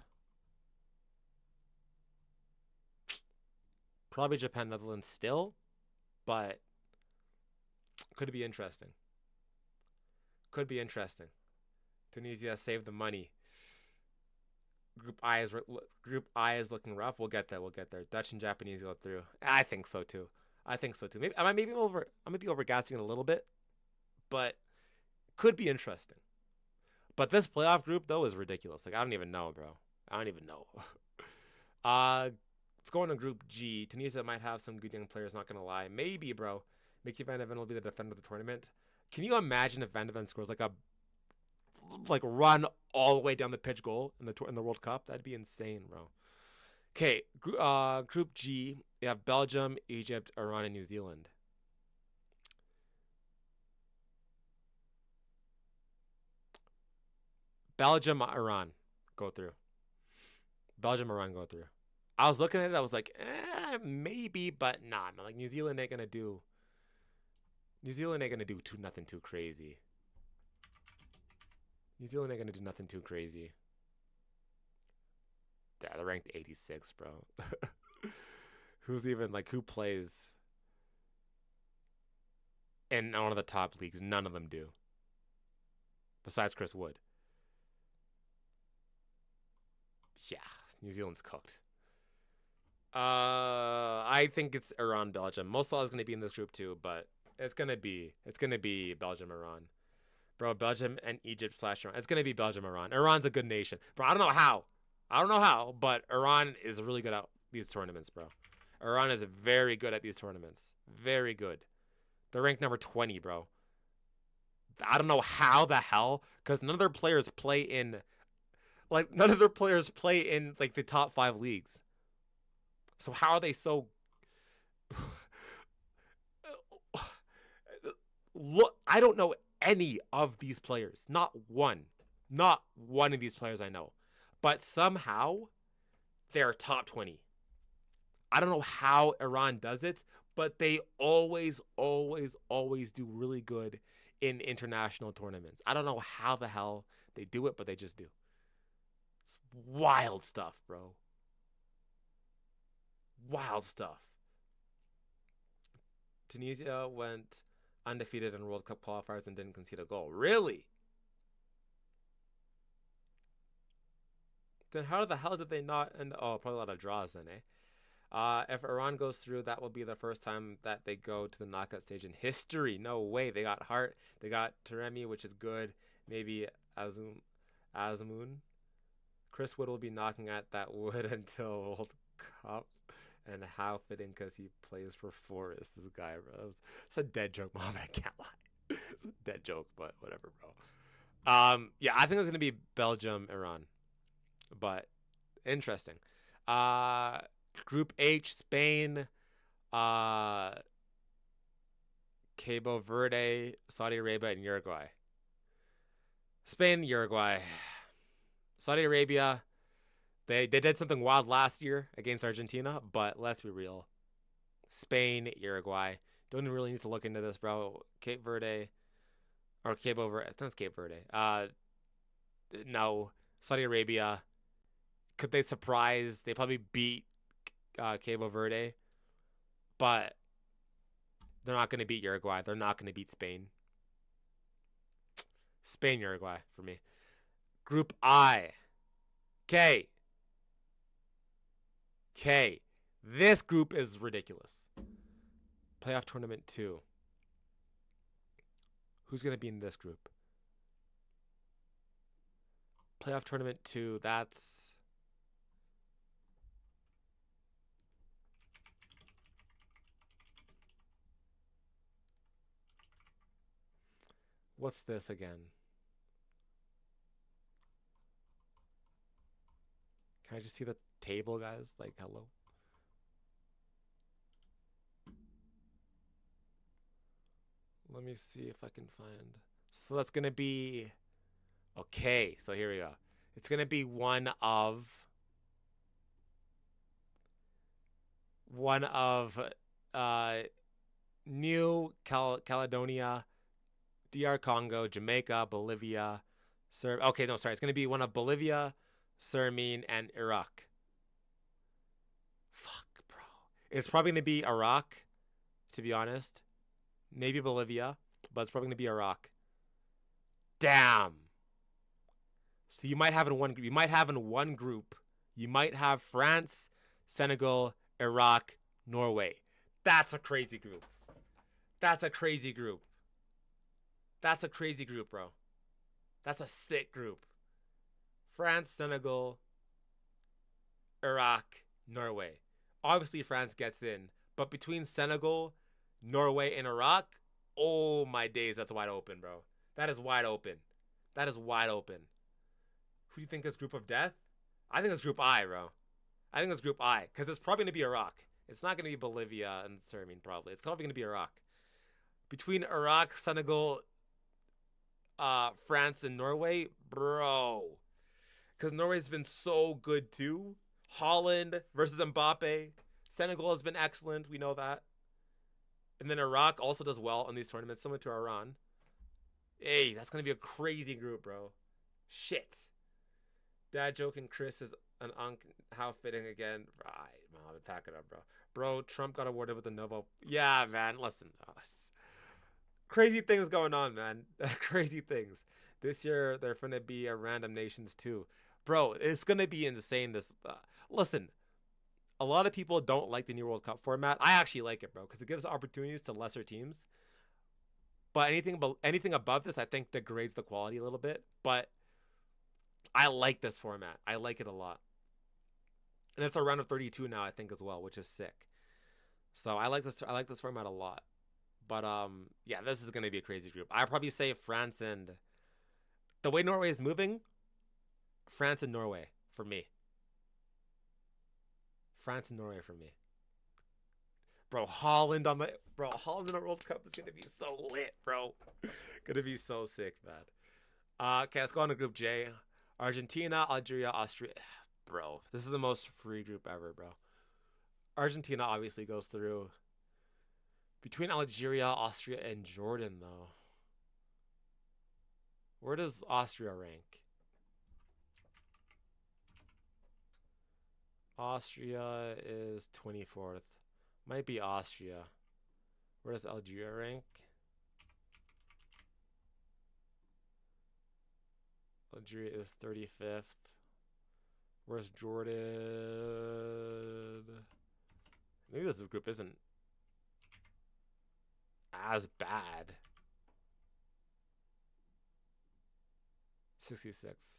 Probably Japan, Netherlands still, but could be interesting. Tunisia saved the money. Group I is looking rough. We'll get there. Dutch and Japanese go through. I think so too. Maybe I might be overgassing it a little bit, but could be interesting. But this playoff group though is ridiculous. Like I don't even know, bro. Let's go into Group G. Tunisia might have some good young players. Not gonna lie. Maybe, bro. Mickey Van de Ven will be the defender of the tournament. Can you imagine if Van de Ven scores like run all the way down the pitch goal in the World Cup? That'd be insane, bro. Okay, Group G. We have Belgium, Egypt, Iran, and New Zealand. Belgium, Iran go through. I was looking at it. I was like, maybe, but nah. Man. Like New Zealand ain't gonna do nothing too crazy. Yeah, they're ranked 86, bro. Who's even like who plays in one of the top leagues? None of them do. Besides Chris Wood. Yeah, New Zealand's cooked. I think it's Iran, Belgium. Most Salah is going to be in this group too, but it's gonna be Belgium, Iran, bro. Belgium and Egypt / Iran. It's gonna be Belgium, Iran. Iran's a good nation, bro. I don't know how, but Iran is really good at these tournaments, bro. Iran is very good at these tournaments. Very good. They're ranked number 20, bro. I don't know how the hell, because none of their players play in like the top 5 leagues. So how are they so look, I don't know any of these players. Not one. Not one of these players I know. But somehow they're top 20. I don't know how Iran does it, but they always, always, always do really good in international tournaments. I don't know how the hell they do it, but they just do. It's wild stuff, bro. Wild stuff. Tunisia went undefeated in World Cup qualifiers and didn't concede a goal. Really? Then how the hell did they not? And probably a lot of draws then, eh? If Iran goes through, that will be the first time that they go to the knockout stage in history. No way. They got Hart. They got Taremi, which is good. Maybe Azmoun. Chris Wood will be knocking at that wood until World Cup. And how fitting because he plays for Forest. This guy, bro. It's a dead joke, Mom. I can't lie. It's a dead joke, but whatever, bro. Yeah, I think it's gonna be Belgium, Iran, but interesting. Group H, Spain, Cabo Verde, Saudi Arabia, and Uruguay. Spain, Uruguay, Saudi Arabia. They did something wild last year against Argentina, but let's be real. Spain, Uruguay. Don't even really need to look into this, bro. Cape Verde or Cabo Verde. That's Cape Verde. No. Saudi Arabia. Could they surprise? They probably beat Cabo Verde, but they're not going to beat Uruguay. They're not going to beat Spain. Spain, Uruguay for me. Group I. Okay. This group is ridiculous. Playoff tournament 2. Who's going to be in this group? Playoff tournament 2, that's... What's this again? Can I just see the table, guys? Like, hello? Let me see if I can find... So that's going to be... Okay, so here we go. It's going to be one of New Caledonia, DR Congo, Jamaica, Bolivia, Okay, no, sorry. It's going to be one of Bolivia, Suriname, and Iraq. Fuck, bro. It's probably going to be Iraq, to be honest. Maybe Bolivia, but it's probably going to be Iraq. Damn. So you might have in one group. You might have France, Senegal, Iraq, Norway. That's a crazy group. That's a crazy group, bro. That's a sick group. France, Senegal, Iraq, Norway. Obviously, France gets in. But between Senegal, Norway, and Iraq, oh my days, that's wide open, bro. That is wide open. Who do you think is group of death? I think it's group I, bro. I think it's group I. Because it's probably going to be Iraq. It's not going to be Bolivia and Suriname, probably. It's probably going to be Iraq. Between Iraq, Senegal, France, and Norway, bro. Because Norway's been so good too. Holland versus Mbappe. Senegal has been excellent. We know that. And then Iraq also does well in these tournaments, similar to Iran. Hey, that's going to be a crazy group, bro. Shit. Dad joking Chris is an how fitting again. Right, mom, pack it up, bro. Bro, Trump got awarded with the Nobel. Yeah, man, listen. Crazy things going on, man. Crazy things. This year, they're going to be a random nations too. Bro, it's going to be insane. Listen, a lot of people don't like the new World Cup format. I actually like it, bro, because it gives opportunities to lesser teams. But anything above this, I think degrades the quality a little bit. But I like this format. I like it a lot. And it's a round of 32 now, I think, as well, which is sick. So I like this. I like this format a lot. But yeah, this is gonna be a crazy group. I'd probably say France and the way Norway is moving, France and Norway for me. France and Norway for me. Holland on the World Cup is gonna be so lit, bro. Gonna be so sick, man. Okay, let's go on to Group J. Argentina, Algeria, Austria. Bro, this is the most free group ever, bro. Argentina obviously goes through. Between Algeria, Austria, and Jordan, though. Where does Austria rank? Austria is 24th. Might be Austria. Where does Algeria rank? Algeria is 35th. Where's Jordan? Maybe this group isn't as bad. 66.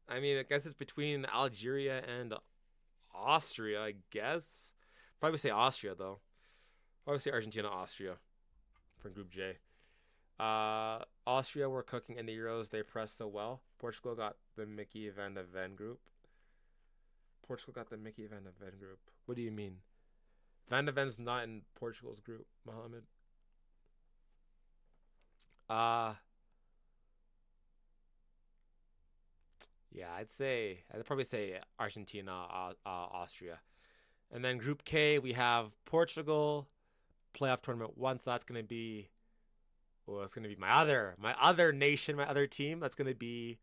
I mean, I guess it's between Algeria and Austria, I guess. Probably say Austria, though. Probably say Argentina, Austria for Group J. Austria were cooking in the Euros. They pressed so well. Portugal got the Mickey Van de Ven group. Portugal got the Mickey Van de Ven group. What do you mean? Van de Ven's not in Portugal's group, Mohammed. Yeah, I'd probably say Argentina, Austria. And then Group K, we have Portugal, playoff tournament one. So that's gonna be, well, it's gonna be my other nation, my other team. That's gonna be,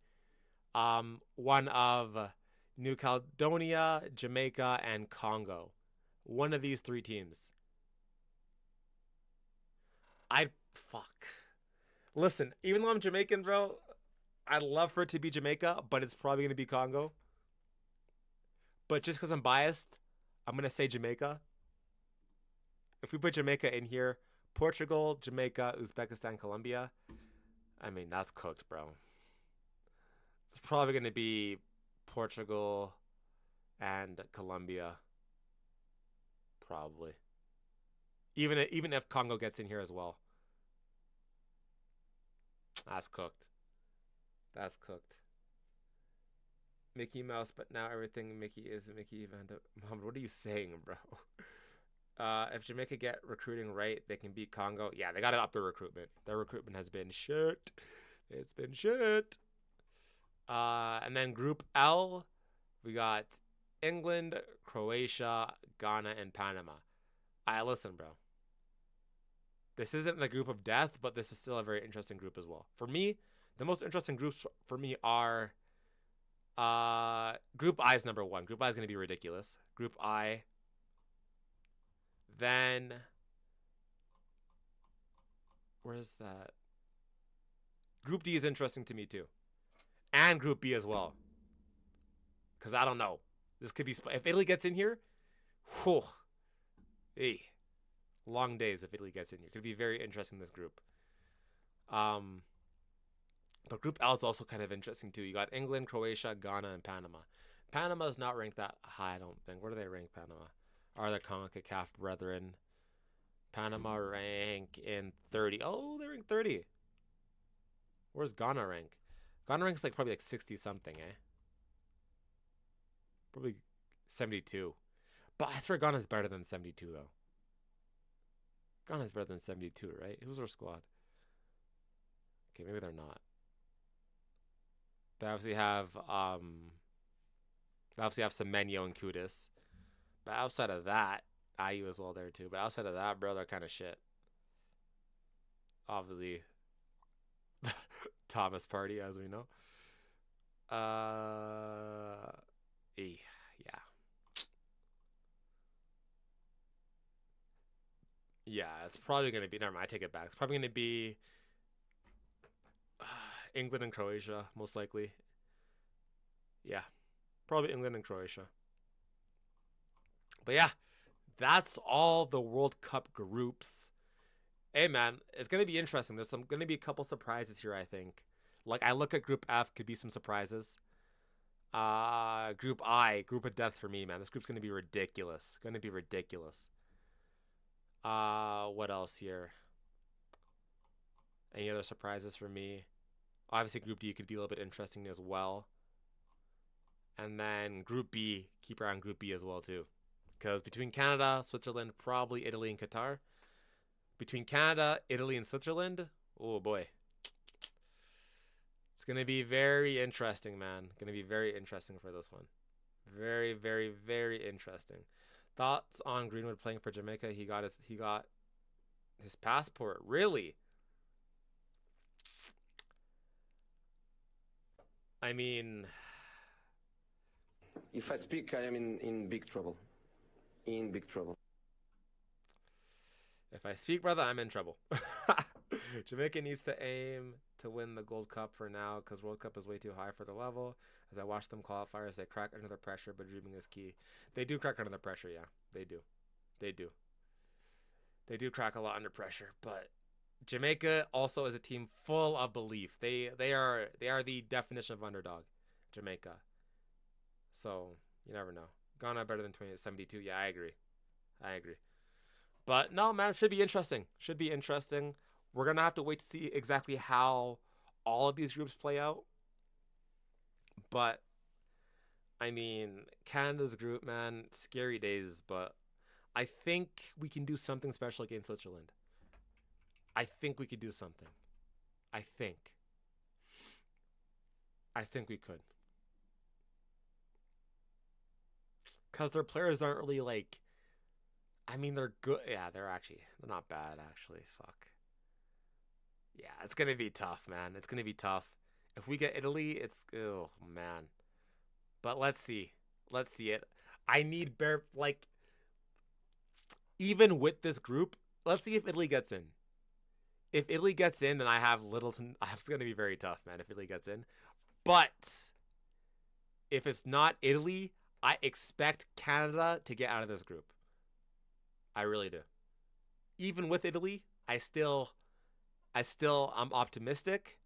one of New Caledonia, Jamaica, and Congo. One of these three teams. I fuck. Listen, even though I'm Jamaican, bro, I'd love for it to be Jamaica, but it's probably gonna be Congo. But just because I'm biased, I'm gonna say Jamaica. If we put Jamaica in here, Portugal, Jamaica, Uzbekistan, Colombia. I mean, that's cooked, bro. It's probably gonna be Portugal and Colombia, probably. Even if Congo gets in here as well, that's cooked. That's cooked. Mickey Mouse, but now everything Mickey is Mickey Van de Muhammad. What are you saying, bro? If Jamaica get recruiting right, they can beat Congo. Yeah, they got to up their recruitment. Their recruitment has been shit. It's been shit. And then Group L, we got England, Croatia, Ghana, and Panama. Listen, bro. This isn't the group of death, but this is still a very interesting group as well. For me, the most interesting groups for me are Group I is number one. Group I is going to be ridiculous. Group I. Then where is that? Group D is interesting to me too, and Group B as well. Cause I don't know. This could be if Italy gets in here. Whew, hey, long days if Italy gets in here. Could be very interesting this group. But Group L is also kind of interesting too. You got England, Croatia, Ghana, and Panama. Panama is not ranked that high, I don't think. Where do they rank Panama? Are the CONCACAF brethren? Panama rank in 30. Oh, they rank 30. Where's Ghana rank? Ghana ranks like probably like 60 something, eh? Probably 72. But I swear Ghana's better than 72 though. Ghana's better than 72, right? Who's our squad? Okay, maybe they're not. They obviously have Semenyo and Kudus. But outside of that, IU as well there too. But outside of that, bro, they're kind of shit. Obviously, Thomas Party, as we know. Yeah. Yeah, it's probably going to be. Never mind, I take it back. It's probably going to be England and Croatia, most likely. Yeah, probably England and Croatia. But yeah, that's all the World Cup groups. Hey man, it's gonna be interesting. There's gonna be a couple surprises here, I think. Like I look at Group F, could be some surprises. Group I, group of death for me, man. This group's gonna be ridiculous. Gonna be ridiculous. What else here? Any other surprises for me? Obviously, Group D could be a little bit interesting as well. And then Group B, keep your eye on Group B as well too, because between Canada, Switzerland, probably Italy and Qatar. Between Canada, Italy, and Switzerland, oh boy, it's gonna be very interesting, man. Gonna be very interesting for this one. Very, very, very interesting. Thoughts on Greenwood playing for Jamaica? He got his passport. Really? I mean, If I speak, I am in big trouble. In big trouble. if I speak, brother, I'm in trouble. Jamaica needs to aim to win the Gold Cup for now because World Cup is way too high for the level. As I watch them qualifiers, they crack under the pressure, but dreaming is key. They do crack under the pressure, yeah. They do. They do. They do crack a lot under pressure, but Jamaica also is a team full of belief. They are the definition of underdog, Jamaica. So you never know. Ghana better than 2072. Yeah, I agree. I agree. But no, man, it should be interesting. Should be interesting. We're gonna have to wait to see exactly how all of these groups play out. But I mean, Canada's group, man, scary days. But I think we can do something special against Switzerland. I think we could do something. I think. I think we could. Because their players aren't really like. I mean, they're good. Yeah, they're not bad, actually. Fuck. Yeah, it's going to be tough, man. It's going to be tough. If we get Italy, it's. Oh, man. But let's see. Let's see it. I need bare. Like. Even with this group, let's see if Italy gets in. If Italy gets in, then I have little to. It's going to be very tough, man, if Italy gets in. But. If it's not Italy, I expect Canada to get out of this group. I really do. Even with Italy, I'm optimistic,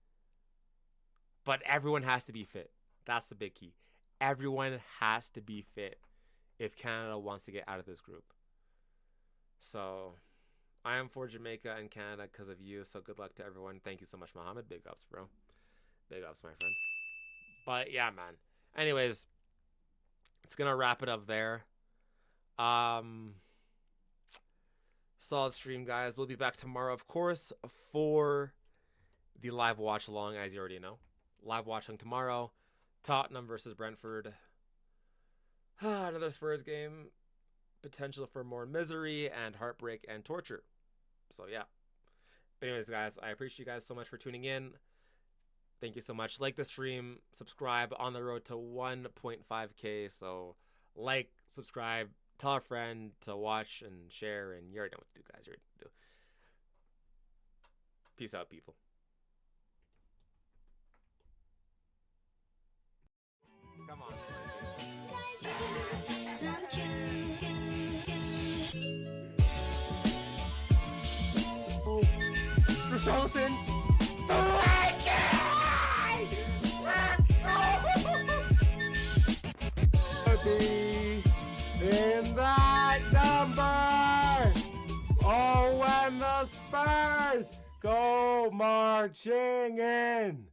but everyone has to be fit. That's the big key. Everyone has to be fit if Canada wants to get out of this group. So, I am for Jamaica and Canada because of you. So good luck to everyone. Thank you so much, Mohammed. Big ups, bro. Big ups, my friend. But yeah, man. Anyways, it's gonna wrap it up there. Solid stream, guys. We'll be back tomorrow, of course, for the live watch along, as you already know. Live watching tomorrow. Tottenham versus Brentford. Another Spurs game. Potential for more misery and heartbreak and torture. So, yeah. But anyways, guys, I appreciate you guys so much for tuning in. Thank you so much. Like the stream. Subscribe. On the road to 1.5K. So, like, subscribe. Tell a friend to watch and share, and you already know what to do, guys. You already know what to do. Peace out, people. Come on, Richarlison. In that number. Oh, when the Spurs go marching in.